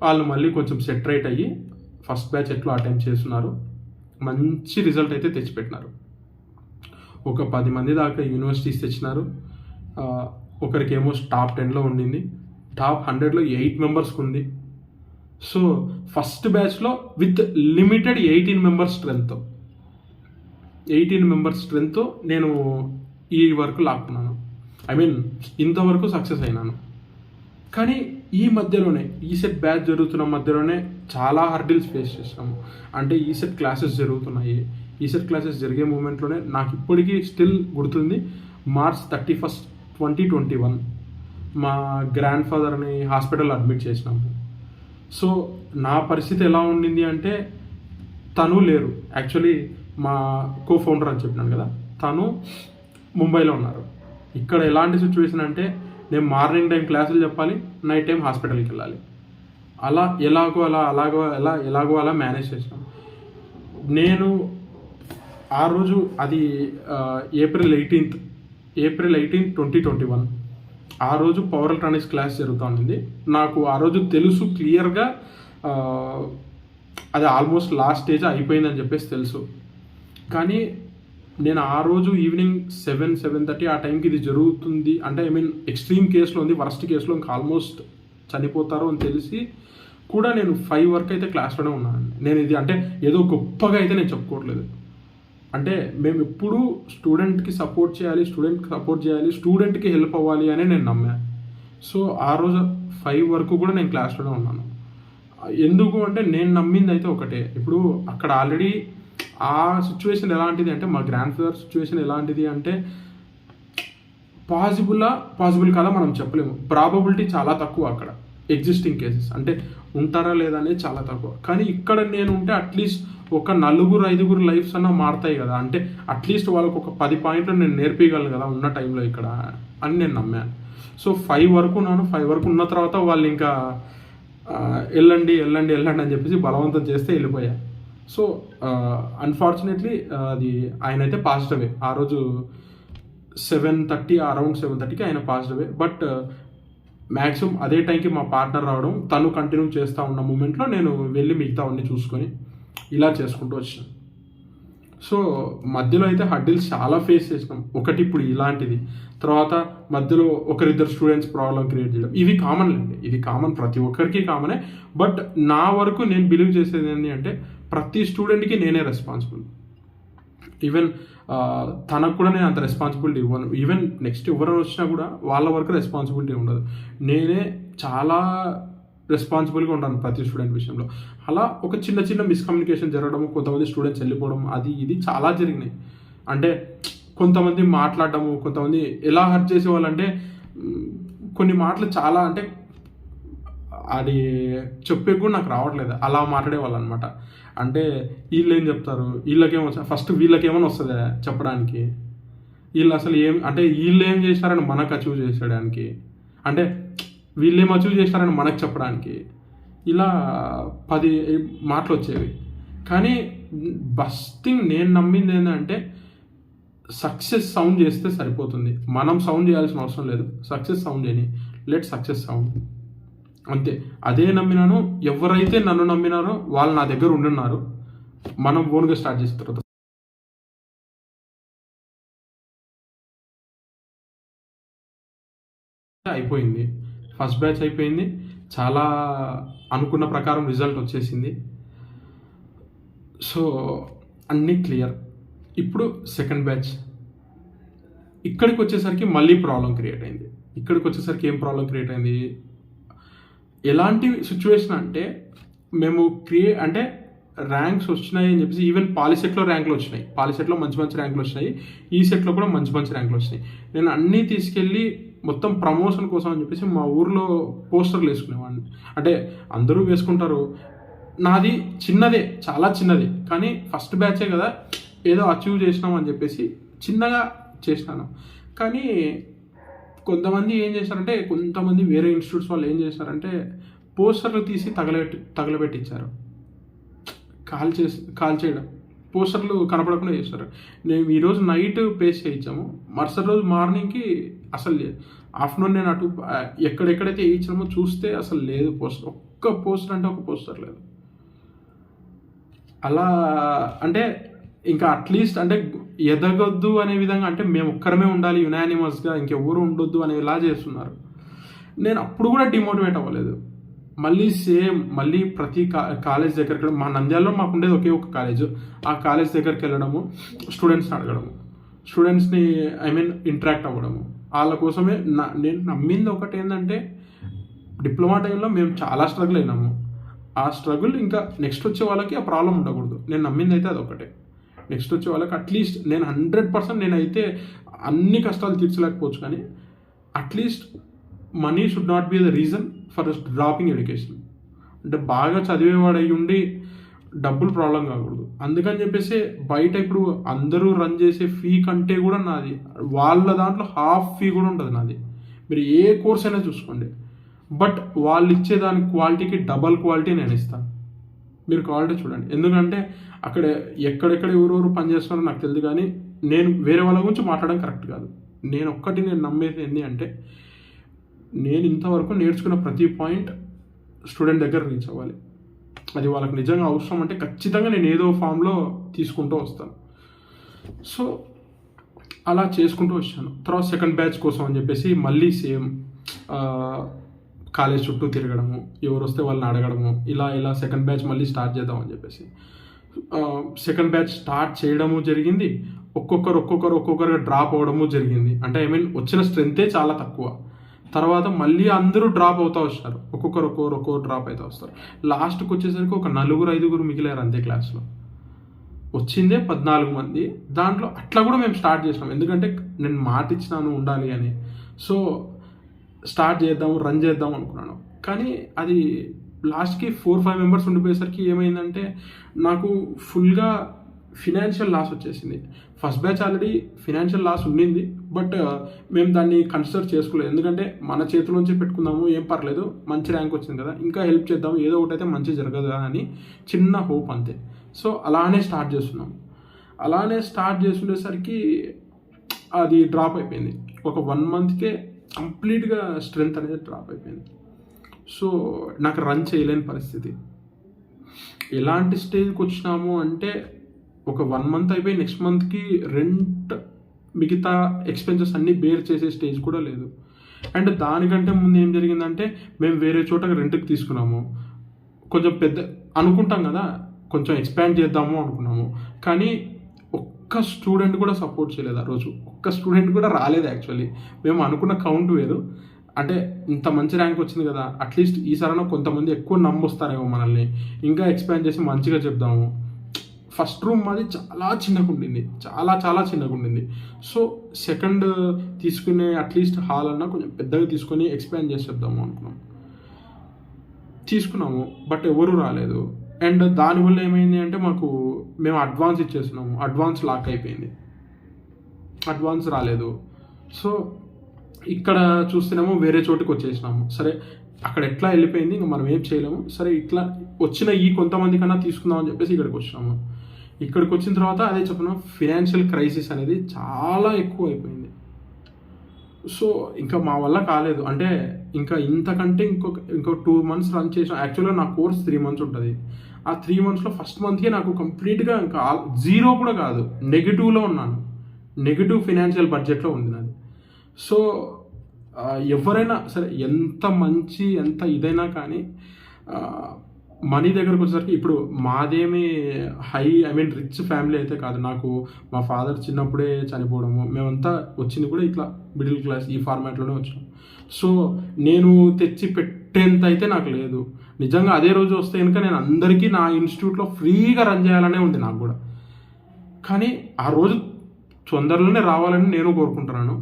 S1: వాళ్ళు మళ్ళీ కొంచెం సెట్ రైట్ అయ్యి ఫస్ట్ బ్యాచ్ ఎట్లా అటెంప్ట్ చేస్తున్నారు, మంచి రిజల్ట్ అయితే తెచ్చిపెట్టినారు. ఒక 10 మంది దాకా యూనివర్సిటీస్ తెచ్చినారు. ఒకరికేమో టాప్ 10లో ఉండింది, టాప్ 100లో 8 మెంబర్స్కి ఉంది. సో ఫస్ట్ బ్యాచ్లో విత్ లిమిటెడ్ 18 మెంబర్స్ స్ట్రెంగ్త్ నేను ఈ వరకు లాక్కున్నాను. ఐ మీన్ ఇంతవరకు సక్సెస్ అయినాను. కానీ ఈ మధ్యలోనే ఈసెట్ బ్యాచ్ జరుగుతున్న మధ్యలోనే చాలా హర్డిల్స్ ఫేస్ చేసాము. అంటే ఈసెట్ క్లాసెస్ జరుగుతున్నాయి. ఈసెట్ క్లాసెస్ జరిగే మూమెంట్లోనే నాకు ఇప్పటికీ స్టిల్ గుర్తుంది, March 31, 2021 మా గ్రాండ్ ఫాదర్ని హాస్పిటల్లో అడ్మిట్ చేసినాము. సో నా పరిస్థితి ఎలా ఉండింది అంటే, తను లేరు. యాక్చువల్లీ మా కో-ఫౌండర్ అని చెప్పినాను కదా, తను ముంబైలో ఉన్నారు. ఇక్కడ ఎలాంటి సిచ్యువేషన్ అంటే, నేను మార్నింగ్ టైం క్లాసులు చెప్పాలి, నైట్ టైం హాస్పిటల్కి వెళ్ళాలి. అలా ఎలాగో అలా మేనేజ్ చేసినాం. నేను ఆ రోజు అది April 18, 2021 ఆ రోజు పవర్ ఎలక్ట్రానిక్స్ క్లాస్ జరుగుతూ ఉంది. నాకు ఆ రోజు తెలుసు క్లియర్గా, అది ఆల్మోస్ట్ లాస్ట్ స్టేజ్ అయిపోయిందని చెప్పేసి తెలుసు. కానీ నేను ఆ రోజు ఈవినింగ్ 7:30 ఆ టైంకి ఇది జరుగుతుంది అంటే, ఐ మీన్ ఎక్స్ట్రీమ్ కేసులో ఉంది, వర్స్ట్ కేసులో ఇంకా ఆల్మోస్ట్ చనిపోతారు అని తెలిసి కూడా నేను 5 వరకు అయితే క్లాస్లోనే ఉన్నాను. నేను ఇది అంటే ఏదో గొప్పగా అయితే నేను చెప్పుకోవట్లేదు. అంటే మేము ఎప్పుడూ స్టూడెంట్కి సపోర్ట్ చేయాలి, స్టూడెంట్కి హెల్ప్ అవ్వాలి అని నేను నమ్మాను. సో ఆ రోజు 5 వరకు కూడా నేను క్లాస్లోనే ఉన్నాను. ఎందుకు అంటే నేను నమ్మింది అయితే ఒకటే. ఇప్పుడు అక్కడ ఆల్రెడీ ఆ సిచ్యువేషన్ ఎలాంటిది అంటే, మా గ్రాండ్ ఫాదర్ సిచ్యువేషన్ ఎలాంటిది అంటే, పాసిబుల్ కాదా మనం చెప్పలేము. ప్రాబబిలిటీ చాలా తక్కువ అక్కడ. ఎగ్జిస్టింగ్ కేసెస్ అంటే ఉంటారా లేదా అనేది చాలా తక్కువ. కానీ ఇక్కడ నేను ఉంటే అట్లీస్ట్ ఒక 4-5 లైఫ్స్ అన్నా మారుతాయి కదా, అంటే అట్లీస్ట్ వాళ్ళకు ఒక 10 పాయింట్లు నేను నేర్పించగలను కదా ఉన్న టైంలో ఇక్కడ అని నేను నమ్మాను. సో 5 వరకు ఉన్నాను. 5 వరకు ఉన్న తర్వాత వాళ్ళు ఇంకా వెళ్ళండి అని చెప్పేసి బలవంతం చేస్తే వెళ్ళిపోయా. సో అన్ఫార్చునేట్లీ అది ఆయన అయితే పాస్డ్ అవే. ఆ రోజు 7:30 అరౌండ్ 7:30కి ఆయన పాస్డ్ అవే. బట్ మ్యాక్సిమం అదే టైంకి మా పార్ట్నర్ రావడం, తను కంటిన్యూ చేస్తూ ఉన్న మూమెంట్లో నేను వెళ్ళి మిగతావన్నీ చూసుకొని ఇలా చేసుకుంటూ వచ్చినాను. సో మధ్యలో అయితే హడ్డిల్స్ చాలా ఫేస్ చేసినాం. ఒకటి ఇప్పుడు ఇలాంటిది, తర్వాత మధ్యలో ఒకరిద్దరు స్టూడెంట్స్ ప్రాబ్లం క్రియేట్ చేయడం, ఇవి కామన్ అండి. ఇది కామన్, ప్రతి ఒక్కరికి కామనే. బట్ నా వరకు నేను బిలీవ్ చేసేది ఏంటి అంటే, ప్రతి స్టూడెంట్కి నేనే రెస్పాన్సిబుల్. ఈవెన్ తనకు కూడా నేను అంత రెస్పాన్సిబిలిటీ ఇవ్వను. ఈవెన్ నెక్స్ట్ ఎవరైనా వచ్చినా కూడా వాళ్ళ వరకు రెస్పాన్సిబిలిటీ ఉండదు. నేనే చాలా రెస్పాన్సిబుల్గా ఉంటాను ప్రతి స్టూడెంట్ విషయంలో. అలా ఒక చిన్న మిస్కమ్యూనికేషన్ జరగడం, కొంతమంది స్టూడెంట్స్ వెళ్ళిపోవడం, అది ఇది చాలా జరిగినాయి. అంటే కొంతమంది మాట్లాడడము, కొంతమంది ఎలా హర్ట్ చేసేవాళ్ళంటే, కొన్ని మాటలు చాలా అంటే అది చెప్పే కూడా నాకు రావట్లేదు, అలా మాట్లాడేవాళ్ళు అనమాట. అంటే వీళ్ళు ఏం చెప్తారు, ఫస్ట్ వీళ్ళకేమైనా వస్తుందా చెప్పడానికి, వీళ్ళు అసలు అంటే వీళ్ళు ఏం చేశారని మనకు అచీవ్ చేసేయడానికి, అంటే వీళ్ళు ఏం అచీవ్ చేశారని మనకు చెప్పడానికి, ఇలా 10 మాటలు వచ్చేవి. కానీ బస్ట్ థింగ్ నేను నమ్మింది ఏంటంటే, సక్సెస్ సౌండ్ చేస్తే సరిపోతుంది, మనం సౌండ్ చేయాల్సిన అవసరం లేదు. సక్సెస్ సౌండ్ చేయని, లెట్ సక్సెస్ సౌండ్, అంతే. అదే నమ్మినాను. ఎవరైతే నన్ను నమ్మినారో వాళ్ళు నా దగ్గర ఉండున్నారు. మనం ఓన్గా స్టార్ట్ చేసిన తర్వాత అయిపోయింది. ఫస్ట్ బ్యాచ్ అయిపోయింది, చాలా అనుకున్న ప్రకారం రిజల్ట్ వచ్చేసింది. సో అన్నీ క్లియర్. ఇప్పుడు సెకండ్ బ్యాచ్ ఇక్కడికి వచ్చేసరికి మళ్ళీ ప్రాబ్లం క్రియేట్ అయింది. ఏం ప్రాబ్లం క్రియేట్ అయింది, ఎలాంటి సిచ్యువేషన్ అంటే, మేము అంటే ర్యాంక్స్ వచ్చినాయి అని చెప్పేసి, ఈవెన్ పాలిసెట్లో ర్యాంకులు వచ్చినాయి, పాలిసెట్లో మంచి ర్యాంకులు వచ్చినాయి, ఈ సెట్లో కూడా మంచి ర్యాంకులు వచ్చినాయి. నేను అన్నీ తీసుకెళ్ళి మొత్తం ప్రమోషన్ కోసం అని చెప్పేసి మా ఊర్లో పోస్టర్లు వేసుకునేవాడిని. అంటే అందరూ వేసుకుంటారు, నాది చిన్నదే, చాలా చిన్నది, కానీ ఫస్ట్ బ్యాచే కదా, ఏదో అచీవ్ చేసినాం అని చెప్పేసి చిన్నగా చేసినాను. కానీ కొంతమంది ఏం చేశారంటే, కొంతమంది వేరే ఇన్స్టిట్యూట్స్ వాళ్ళు ఏం చేశారంటే పోస్టర్లు తీసి తగలబెట్టించారు. కాల్ చేయడం, పోస్టర్లు కనపడకుండా చేస్తారు. మేము ఈరోజు నైట్ పేస్ట్ చేయించాము, మరుసటి రోజు మార్నింగ్కి అసలు ఆఫ్టర్నూన్ నేను అటు ఎక్కడెక్కడైతే వేయించామో చూస్తే అసలు లేదు పోస్టర్, ఒక్క పోస్టర్ అంటే ఒక పోస్టర్ లేదు. అలా అంటే ఇంకా అట్లీస్ట్ అంటే ఎదగొద్దు అనే విధంగా, అంటే మేము ఒక్కరమే ఉండాలి యునానిమస్గా, ఇంకెవ్వరు ఉండొద్దు అనేలా చేస్తున్నారు. నేను అప్పుడు కూడా డిమోటివేట్ అవ్వలేదు. మళ్ళీ ప్రతి కాలేజ్ దగ్గరికి, మా నంద్యాలలో మాకు ఉండేది ఒకే ఒక కాలేజ్, ఆ కాలేజ్ దగ్గరికి వెళ్ళడము, స్టూడెంట్స్ని అడగడము, స్టూడెంట్స్ని ఇంటరాక్ట్ అవ్వడము. వాళ్ళ కోసమే నేను నమ్మింది ఒకటి ఏంటంటే, డిప్లొమా టైంలో మేము చాలా స్ట్రగుల్ అయినాము. ఆ స్ట్రగుల్ ఇంకా నెక్స్ట్ వచ్చే వాళ్ళకి ఆ ప్రాబ్లం ఉండకూడదు. నేను నమ్మింది అయితే అదొకటే. నెక్స్ట్ వచ్చే వాళ్ళకి అట్లీస్ట్ నేను 100% నేనైతే అన్ని కష్టాలు తీర్చలేకపోవచ్చు, కానీ at least money should not be the reason for dropping education. అంటే బాగా చదివేవాడు అయ్యి ఉండి డబ్బులు ప్రాబ్లం కాకూడదు. అందుకని చెప్పేసి బయట ఇప్పుడు అందరూ రన్ చేసే ఫీ కంటే కూడా నాది, వాళ్ళ దాంట్లో హాఫ్ ఫీ కూడా ఉండదు నాది. మీరు ఏ కోర్స్ అయినా చూసుకోండి, బట్ వాళ్ళు ఇచ్చే దాని క్వాలిటీకి డబల్ క్వాలిటీ నేను ఇస్తాను. మీరు క్వాలిటీ చూడండి. ఎందుకంటే అక్కడ ఎక్కడెక్కడ ఎవరెవరు పనిచేస్తున్నారో నాకు తెలియదు, కానీ నేను వేరే వాళ్ళ గురించి మాట్లాడడం కరెక్ట్ కాదు. నేను నమ్మేది ఏంటి అంటే, నేను ఇంతవరకు నేర్చుకున్న ప్రతి పాయింట్ స్టూడెంట్ దగ్గర రీచ్ అవ్వాలి. అది వాళ్ళకి నిజంగా అవసరం అంటే ఖచ్చితంగా నేను ఏదో ఫామ్లో తీసుకుంటూ వస్తాను. సో అలా చేసుకుంటూ వచ్చాను. తర్వాత సెకండ్ బ్యాచ్ కోసం అని చెప్పేసి మళ్ళీ సేమ్ కాలేజ్ చుట్టూ తిరగడము, ఎవరు వస్తే వాళ్ళని అడగడము, ఇలా సెకండ్ బ్యాచ్ మళ్ళీ స్టార్ట్ చేద్దాం అని చెప్పేసి సెకండ్ బ్యాచ్ స్టార్ట్ చేయడము జరిగింది. ఒక్కొక్కరుగా డ్రాప్ అవ్వడము జరిగింది. అంటే వచ్చిన స్ట్రెంతే చాలా తక్కువ. తర్వాత మళ్ళీ అందరూ డ్రాప్ అవుతూ వస్తారు, ఒక్కొక్కరు డ్రాప్ అవుతూ వస్తారు. లాస్ట్కి వచ్చేసరికి ఒక 4-5 మిగిలారు అంతే క్లాస్లో. వచ్చిందే 14 మంది. దాంట్లో అట్లా కూడా మేము స్టార్ట్ చేసినాం, ఎందుకంటే నేను మాట ఇచ్చినాను ఉండాలి అని. సో స్టార్ట్ చేద్దాము, రన్ చేద్దాం అనుకున్నాను. కానీ అది లాస్ట్కి 4-5 మెంబర్స్ ఉండిపోయేసరికి ఏమైందంటే, నాకు ఫుల్గా ఫినాన్షియల్ లాస్ వచ్చేసింది. First batch already financial loss ఉండింది, బట్ మేము దాన్ని కన్సిడర్ చేసుకోలేదు. ఎందుకంటే మన చేతిలోంచి పెట్టుకుందాము, ఏం పర్లేదు, మంచి ర్యాంక్ వచ్చింది కదా, ఇంకా హెల్ప్ చేద్దాము, ఏదో ఒకటి అయితే మంచి జరగదు కదా అని చిన్న హోప్ అంతే. సో అలానే స్టార్ట్ చేస్తున్నాము. అలానే స్టార్ట్ చేస్తుండేసరికి అది డ్రాప్ అయిపోయింది. ఒక 1 మంత్కే కంప్లీట్గా స్ట్రెంగ్త్ అనేది డ్రాప్ అయిపోయింది. సో నాకు రన్ చేయలేని పరిస్థితి. ఎలాంటి స్టేజ్కి వచ్చినాము అంటే, ఒక 1 మంత్ అయిపోయి నెక్స్ట్ మంత్కి రెంట్, మిగతా ఎక్స్పెన్సెస్ అన్నీ బేర్ చేసే స్టేజ్ కూడా లేదు. అండ్ దానికంటే ముందు ఏం జరిగిందంటే, మేము వేరే చోట రెంట్కి తీసుకున్నాము. కొంచెం పెద్ద అనుకుంటాం కదా, కొంచెం ఎక్స్పాండ్ చేద్దాము అనుకున్నాము. కానీ ఒక్క స్టూడెంట్ కూడా సపోర్ట్ చేయలేదు ఆ రోజు. ఒక్క స్టూడెంట్ కూడా రాలేదు. యాక్చువల్లీ మేము అనుకున్న కౌంట్ వేరు. అంటే ఇంత మంచి ర్యాంక్ వచ్చింది కదా, అట్లీస్ట్ ఈసారైనా కొంతమంది ఎక్కువ నమ్మొస్తారేమో మనల్ని, ఇంకా ఎక్స్పాండ్ చేసి మంచిగా చెప్దాము. ఫస్ట్ రూమ్ మాది చాలా చిన్నగా ఉండింది, చాలా చిన్నగా ఉండింది. సో సెకండ్ తీసుకునే అట్లీస్ట్ హాల్ అన్నా కొంచెం పెద్దగా తీసుకొని ఎక్స్పాండ్ చేసి చెప్దాము అనుకున్నాము. తీసుకున్నాము, బట్ ఎవరు రాలేదు. అండ్ దానివల్ల ఏమైంది అంటే, మేము అడ్వాన్స్ ఇచ్చేస్తున్నాము, అడ్వాన్స్ లాక్ అయిపోయింది, అడ్వాన్స్ రాలేదు. సో ఇక్కడ చూస్తేనేమో వేరే చోటుకి వచ్చేసినాము. సరే అక్కడ ఎట్లా వెళ్ళిపోయింది, ఇంకా మనం ఏం చేయలేము. సరే ఇట్లా వచ్చిన ఈ కొంతమంది కన్నా తీసుకుందాం అని చెప్పేసి ఇక్కడికి వచ్చినాము. ఇక్కడికి వచ్చిన తర్వాత అదే చెప్పిన ఫినాన్షియల్ క్రైసిస్ అనేది చాలా ఎక్కువ అయిపోయింది. సో ఇంకా మా వల్ల కాలేదు. అంటే ఇంకా ఇంతకంటే ఇంకో 2 మంత్స్ రన్ చేసిన. యాక్చువల్గా నా కోర్స్ 3 మంత్స్ ఉంటుంది. ఆ 3 మంత్స్లో ఫస్ట్ మంత్కే నాకు కంప్లీట్గా ఇంకా 0 కూడా కాదు, నెగిటివ్లో ఉన్నాను. నెగిటివ్ ఫినాన్షియల్ బడ్జెట్లో ఉంది నాది. సో ఎవరైనా సరే, ఎంత ఇదైనా కానీ మనీ దగ్గరకు వచ్చేసరికి, ఇప్పుడు మాదేమి రిచ్ ఫ్యామిలీ అయితే కాదు. నాకు మా ఫాదర్ చిన్నప్పుడే చనిపోవడము, మేమంతా వచ్చింది కూడా ఇట్లా మిడిల్ క్లాస్ ఈ ఫార్మాట్లోనే వచ్చాం. సో నేను తెచ్చి పెట్టేంత అయితే నాకు లేదు. నిజంగా అదే రోజు వస్తే కనుక నేను అందరికీ నా ఇన్స్టిట్యూట్లో ఫ్రీగా రన్ చేయాలనే ఉంది నాకు కూడా. కానీ ఆ రోజు తొందరలోనే రావాలని నేను కోరుకుంటున్నాను.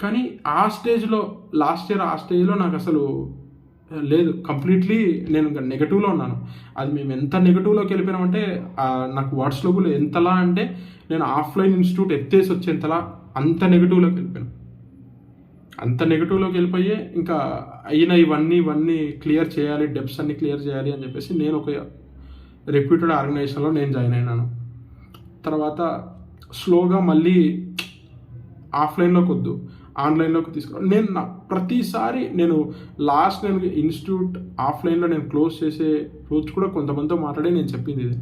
S1: కానీ ఆ స్టేజ్లో, లాస్ట్ ఇయర్ ఆ స్టేజ్లో నాకు అసలు లేదు. కంప్లీట్లీ నేను ఇంకా నెగటివ్లో ఉన్నాను. అది మేము ఎంత నెగటివ్లోకి వెళ్ళిపోయినామంటే, నాకు వాట్స్లో కూడా ఎంతలా అంటే, నేను ఆఫ్లైన్ ఇన్స్టిట్యూట్ ఎత్తేసి వచ్చేంతలా అంత నెగిటివ్లోకి వెళ్ళిపోయాను. అంత నెగిటివ్లోకి వెళ్ళిపోయి ఇంకా ఇవన్నీ క్లియర్ చేయాలి, డెప్స్ అన్ని క్లియర్ చేయాలి అని చెప్పేసి నేను ఒక రెప్యూటెడ్ ఆర్గనైజేషన్లో నేను జాయిన్ అయినాను. తర్వాత స్లోగా మళ్ళీ ఆఫ్లైన్లోకి వద్దు, ఆన్లైన్లోకి తీసుకురా. నేను ప్రతిసారి నేను ఇన్స్టిట్యూట్ ఆఫ్లైన్లో నేను క్లోజ్ చేసే రోజు కూడా కొంతమందితో మాట్లాడి నేను చెప్పింది ఇది,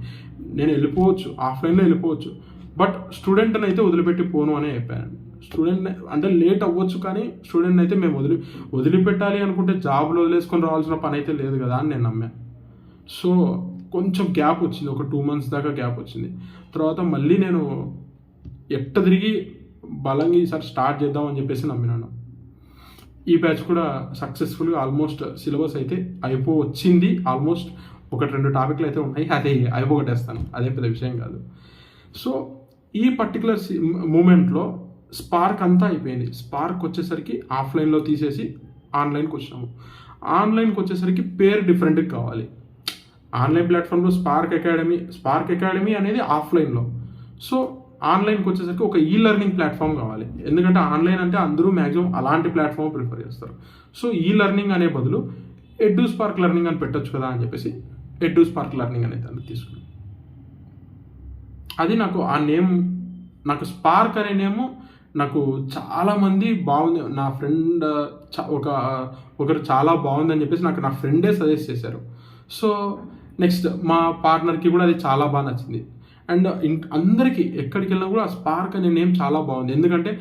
S1: నేను వెళ్ళిపోవచ్చు, ఆఫ్లైన్లో వెళ్ళిపోవచ్చు, బట్ స్టూడెంట్ని అయితే వదిలిపెట్టి పోను అనే చెప్పాను. స్టూడెంట్ అంటే లేట్ అవ్వచ్చు, కానీ స్టూడెంట్ని అయితే మేము వదిలిపెట్టాలి అనుకుంటే జాబ్లో వదిలేసుకొని రావాల్సిన పని అయితే లేదు కదా అని నేను నమ్మాను. సో కొంచెం గ్యాప్ వచ్చింది, ఒక 2 months దాకా గ్యాప్ వచ్చింది. తర్వాత మళ్ళీ నేను తిరిగి బలంగా ఈసారి స్టార్ట్ చేద్దాం అని చెప్పేసి నమ్మినాను. ఈ బ్యాచ్ కూడా సక్సెస్ఫుల్గా ఆల్మోస్ట్ సిలబస్ అయితే వచ్చింది. ఆల్మోస్ట్ 1-2 టాపిక్లు అయితే ఉన్నాయి, అదే అయిపోగొట్టేస్తాను, అదే పెద్ద విషయం కాదు. సో ఈ పర్టికులర్ మూమెంట్లో స్పార్క్ అంతా అయిపోయింది. స్పార్క్ వచ్చేసరికి ఆఫ్లైన్లో తీసేసి ఆన్లైన్కి వచ్చినాము. ఆన్లైన్కి వచ్చేసరికి పేరు డిఫరెంట్గా కావాలి. ఆన్లైన్ ప్లాట్ఫామ్లో స్పార్క్ అకాడమీ అనేది ఆఫ్లైన్లో. సో ఆన్లైన్కి వచ్చేసరికి ఒక లెర్నింగ్ ప్లాట్ఫామ్ కావాలి. ఎందుకంటే ఆన్లైన్ అంటే అందరూ మ్యాక్సిమం అలాంటి ప్లాట్ఫామ్ ప్రిఫర్ చేస్తారు. సో లెర్నింగ్ అనే బదులు ఎడ్యూస్పార్క్ లెర్నింగ్ అని పెట్టొచ్చు కదా అని చెప్పేసి ఎడ్యూస్పార్క్ లెర్నింగ్ అనేది దాన్ని తీసుకున్నాను. అది నాకు ఆ నేమ్, నాకు స్పార్క్ అనే నేము నాకు చాలామంది బాగుంది, నా ఫ్రెండ్ ఒకరు చాలా బాగుందని చెప్పేసి నా ఫ్రెండే సజెస్ట్ చేశారు. సో నెక్స్ట్ మా పార్ట్నర్కి కూడా అది చాలా బాగా నచ్చింది. అండ్ అందరికీ ఎక్కడికి వెళ్ళినా కూడా ఆ స్పార్క్ అనే నేమ్ చాలా బాగుంది. ఎందుకంటే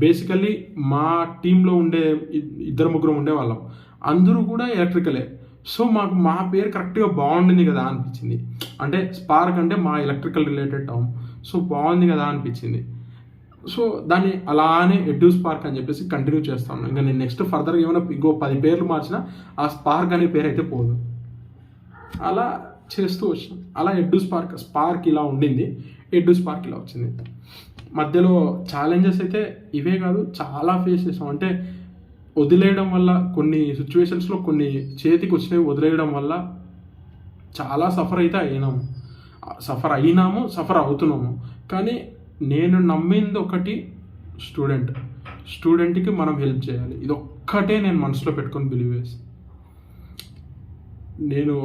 S1: బేసికల్లీ మా టీంలో ఉండే 2-3 ఉండేవాళ్ళం, అందరూ కూడా ఎలక్ట్రికలే. సో మా పేరు కరెక్ట్గా బాగుండింది కదా అనిపించింది. అంటే స్పార్క్ అంటే మా ఎలక్ట్రికల్ రిలేటెడ్ టర్మ్, సో బాగుంది కదా అనిపించింది. సో దాన్ని అలానే ఎడ్యూస్పార్క్ అని చెప్పేసి కంటిన్యూ చేస్తాను. ఇంకా నేను నెక్స్ట్ ఫర్దర్గా ఏమైనా 10 పేర్లు మార్చినా ఆ స్పార్క్ అనే పేరు అయితే పోదు. అలా చేస్తూ వచ్చాను. అలా స్పార్క్ ఇలా ఉండింది, ఎడ్యూస్పార్క్ ఇలా వచ్చింది. మధ్యలో ఛాలెంజెస్ అయితే ఇవే కాదు, చాలా ఫేస్ చేసాం. అంటే వదిలేయడం వల్ల కొన్ని సిచ్యువేషన్స్లో కొన్ని చేతికి వచ్చినవి వదిలేయడం వల్ల చాలా సఫర్ అవుతున్నాము. కానీ నేను నమ్మింది ఒకటి, స్టూడెంట్కి మనం హెల్ప్ చేయాలి. ఇది ఒక్కటే నేను మనసులో పెట్టుకొని బిలీవ్ చేసి, నేను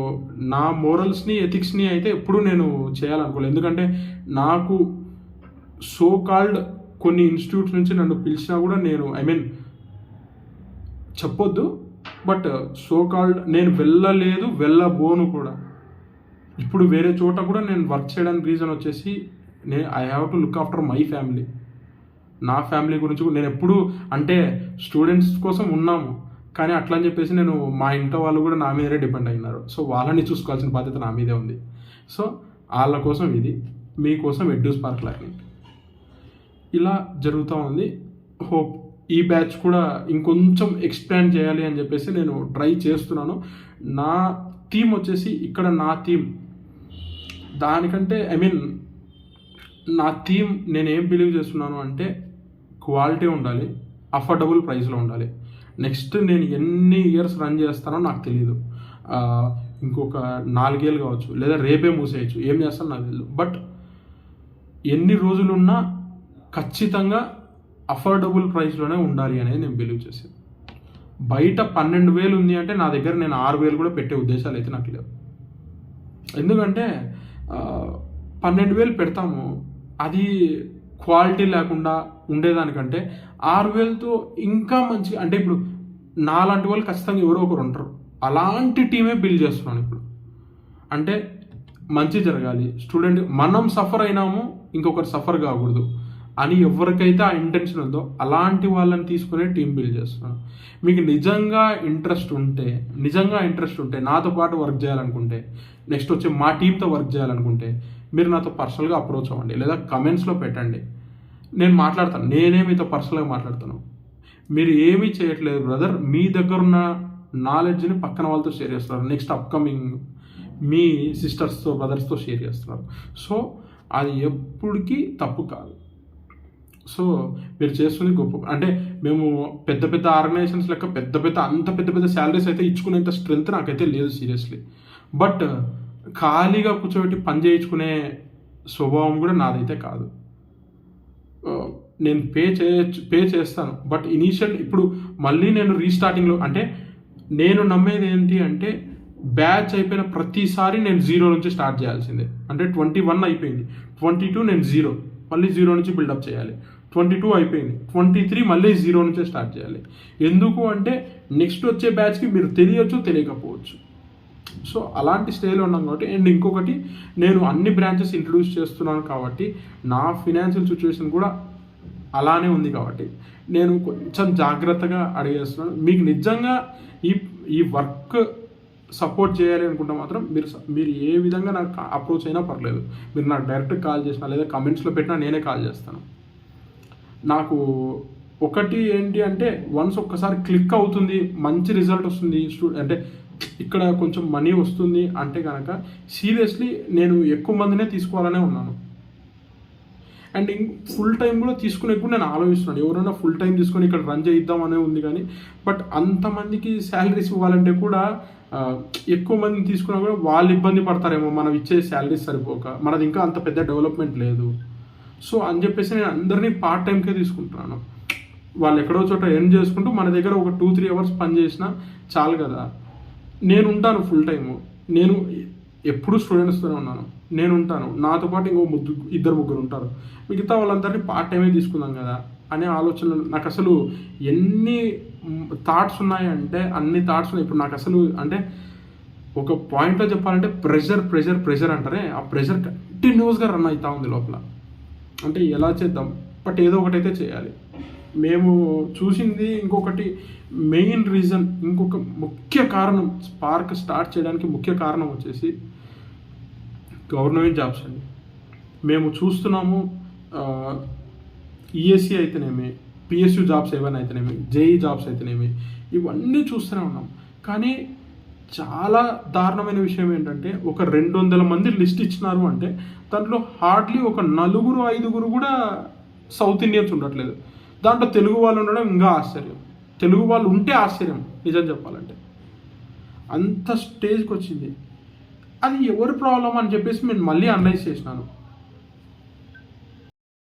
S1: నా మోరల్స్ని ఎథిక్స్ని అయితే ఎప్పుడూ నేను చేయాలనుకోలేదు. ఎందుకంటే నాకు సో కాల్డ్ కొన్ని ఇన్స్టిట్యూట్స్ నుంచి నన్ను పిలిచినా కూడా నేను చెప్పొద్దు, బట్ సో కాల్డ్ నేను వెళ్ళబోను కూడా. ఇప్పుడు వేరే చోట కూడా నేను వర్క్ చేయడానికి రీజన్ వచ్చేసి I have to look after my family. నా ఫ్యామిలీ గురించి నేను ఎప్పుడు అంటే స్టూడెంట్స్ కోసం ఉన్నాము, కానీ అట్లా అని చెప్పేసి నేను మా ఇంట్లో వాళ్ళు కూడా నా మీదే డిపెండ్ అయినారు. సో వాళ్ళని చూసుకోవాల్సిన బాధ్యత నా మీదే ఉంది. సో వాళ్ళ కోసం ఇది, మీకోసం ఎడ్యూస్పార్క్ లెర్నింగ్ ఇలా జరుగుతూ ఉంది. హోప్ ఈ బ్యాచ్ కూడా ఇంకొంచెం ఎక్స్పాండ్ చేయాలి అని చెప్పేసి నేను ట్రై చేస్తున్నాను. నా థీమ్ వచ్చేసి ఇక్కడ నా థీమ్ దానికంటే నా థీమ్ నేను ఏం బిలీవ్ చేస్తున్నాను అంటే క్వాలిటీ ఉండాలి, అఫోర్డబుల్ ప్రైస్లో ఉండాలి. నెక్స్ట్ నేను ఎన్ని ఇయర్స్ రన్ చేస్తానో నాకు తెలియదు, ఇంకొక 4 ఏళ్ళు కావచ్చు, లేదా రేపే మూసేయచ్చు, ఏం చేస్తానో నాకు తెలియదు. బట్ ఎన్ని రోజులున్నా ఖచ్చితంగా అఫోర్డబుల్ ప్రైస్లోనే ఉండాలి అనేది నేను బిలీవ్ చేశాను. బయట 12,000 ఉంది అంటే నా దగ్గర నేను 6,000 కూడా పెట్టే ఉద్దేశాలు అయితే నాకు లేవు. ఎందుకంటే 12,000 పెడతాము, అది క్వాలిటీ లేకుండా ఉండేదానికంటే 6,000తో ఇంకా మంచి, అంటే ఇప్పుడు నాలాంటి వాళ్ళు ఖచ్చితంగా ఎవరో ఒకరు ఉంటారు, అలాంటి టీమే బిల్డ్ చేస్తున్నాను ఇప్పుడు. అంటే మంచి జరగాలి, స్టూడెంట్ మనం సఫర్ అయినాము ఇంకొకరు సఫర్ కాకూడదు అని ఎవరికైతే ఆ ఇంటెన్షన్ ఉందో అలాంటి వాళ్ళని తీసుకునే టీం బిల్డ్ చేస్తున్నాను. మీకు నిజంగా ఇంట్రెస్ట్ ఉంటే నాతో పాటు వర్క్ చేయాలనుకుంటే, నెక్స్ట్ వచ్చి మా టీంతో వర్క్ చేయాలనుకుంటే మీరు నాతో పర్సనల్గా అప్రోచ్ అవ్వండి, లేదా కమెంట్స్లో పెట్టండి, నేను మాట్లాడతాను. నేనే మీతో పర్సనల్గా మాట్లాడతాను. మీరు ఏమీ చేయట్లేదు బ్రదర్, మీ దగ్గర ఉన్న నాలెడ్జ్ని పక్కన వాళ్ళతో షేర్ చేస్తున్నారు, నెక్స్ట్ అప్కమింగ్ మీ సిస్టర్స్తో బ్రదర్స్తో షేర్ చేస్తున్నారు. సో అది ఎప్పటికీ తప్పు కాదు. సో మీరు చేస్తుంది గొప్ప. అంటే మేము పెద్ద పెద్ద ఆర్గనైజేషన్స్ లెక్క అంత పెద్ద శాలరీస్ అయితే ఇచ్చుకునేంత స్ట్రెంత్ నాకైతే లేదు సీరియస్లీ. బట్ ఖాళీగా కూర్చోబెట్టి పని చేయించుకునే స్వభావం కూడా నాదైతే కాదు. నేను పే చేస్తాను. బట్ ఇనీషియల్ ఇప్పుడు మళ్ళీ నేను రీస్టార్టింగ్లో అంటే నేను నమ్మేది ఏంటి అంటే బ్యాచ్ అయిపోయిన ప్రతిసారి నేను 0 నుంచి స్టార్ట్ చేయాల్సిందే. అంటే 21 అయిపోయింది, 22 నేను 0, మళ్ళీ 0 నుంచి బిల్డప్ చేయాలి. 22 అయిపోయింది, 23 మళ్ళీ 0 నుంచే స్టార్ట్ చేయాలి. ఎందుకు అంటే నెక్స్ట్ వచ్చే బ్యాచ్కి మీరు తెలియచ్చు, తెలియకపోవచ్చు. సో అలాంటి స్టేజ్లో ఉన్నాం కాబట్టి. అండ్ ఇంకొకటి, నేను అన్ని బ్రాంచెస్ ఇంట్రడ్యూస్ చేస్తున్నాను కాబట్టి నా ఫినాన్షియల్ సిచ్యువేషన్ కూడా అలానే ఉంది కాబట్టి నేను కొంచెం జాగ్రత్తగా అడిగేస్తున్నాను. మీకు నిజంగా ఈ వర్క్ సపోర్ట్ చేయాలి అనుకుంటే మాత్రం మీరు ఏ విధంగా నాకు అప్రోచ్ అయినా పర్లేదు. మీరు నాకు డైరెక్ట్ కాల్ చేసినా లేదా కమెంట్స్లో పెట్టినా నేనే కాల్ చేస్తాను. నాకు ఒకటి ఏంటి అంటే వన్స్ ఒక్కసారి క్లిక్ అవుతుంది, మంచి రిజల్ట్ వస్తుంది, అంటే ఇక్కడ కొంచెం మనీ వస్తుంది అంటే కనుక సీరియస్లీ నేను ఎక్కువ మందినే తీసుకోవాలనే ఉన్నాను. అండ్ ఫుల్ టైం కూడా తీసుకునే కూడా నేను ఆలోచిస్తున్నాను. ఎవరైనా ఫుల్ టైం తీసుకొని ఇక్కడ రన్ చేయిద్దాం అనే ఉంది కానీ బట్ అంతమందికి శాలరీస్ ఇవ్వాలంటే కూడా ఎక్కువ మందిని తీసుకున్నా కూడా వాళ్ళు ఇబ్బంది పడతారేమో, మనం ఇచ్చే శాలరీస్ సరిపోక, మనది ఇంకా అంత పెద్ద డెవలప్మెంట్ లేదు. సో అని చెప్పేసి నేను అందరినీ పార్ట్ టైంకే తీసుకుంటున్నాను. వాళ్ళు ఎక్కడో చోట ఎర్న్ చేసుకుంటూ మన దగ్గర ఒక 2-3 అవర్స్ పని చేసినా చాలు కదా. నేను ఉంటాను ఫుల్ టైము, నేను ఎప్పుడు స్టూడెంట్స్తోనే ఉన్నాను, నేను ఉంటాను, నాతో పాటు ఇంకో 2-3 ఉంటారు, మిగతా వాళ్ళందరినీ పార్ట్ టైమే తీసుకుందాం కదా అనే ఆలోచన. నాకు అసలు ఎన్ని థాట్స్ ఉన్నాయంటే అన్ని థాట్స్ ఉన్నాయి. ఇప్పుడు నాకు అసలు అంటే ఒక పాయింట్లో చెప్పాలంటే ప్రెషర్ అంటారే, ఆ ప్రెషర్ కంటిన్యూస్గా రన్ అవుతూ ఉంది లోపల. అంటే ఎలా చేద్దాం, బట్ ఏదో ఒకటైతే చేయాలి. మేము చూసింది ఇంకొకటి మెయిన్ రీజన్, ఇంకొక ముఖ్య కారణం స్పార్క్ స్టార్ట్ చేయడానికి ముఖ్య కారణం వచ్చేసి గవర్నమెంట్ జాబ్స్ అండి. మేము చూస్తున్నాము, ఈఎస్సీ అయితేనేమి, పిఎస్యూ జాబ్స్ ఏమైనా అయితేనేమి, జేఈ జాబ్స్ అయితేనేమి, ఇవన్నీ చూస్తూనే ఉన్నాం. కానీ చాలా దారుణమైన విషయం ఏంటంటే ఒక 200 మంది లిస్ట్ ఇచ్చినారు అంటే దాంట్లో హార్డ్లీ ఒక 4-5 కూడా సౌత్ ఇండియన్స్ ఉండట్లేదు. దాంట్లో తెలుగు వాళ్ళు ఉండడం ఇంకా ఆశ్చర్యం. తెలుగు వాళ్ళు ఉంటే ఆశ్చర్యం నిజం చెప్పాలంటే. అంత స్టేజ్కి వచ్చింది. అది ఎవరి ప్రాబ్లం అని చెప్పేసి నేను మళ్ళీ అనలైజ్ చేసినాను.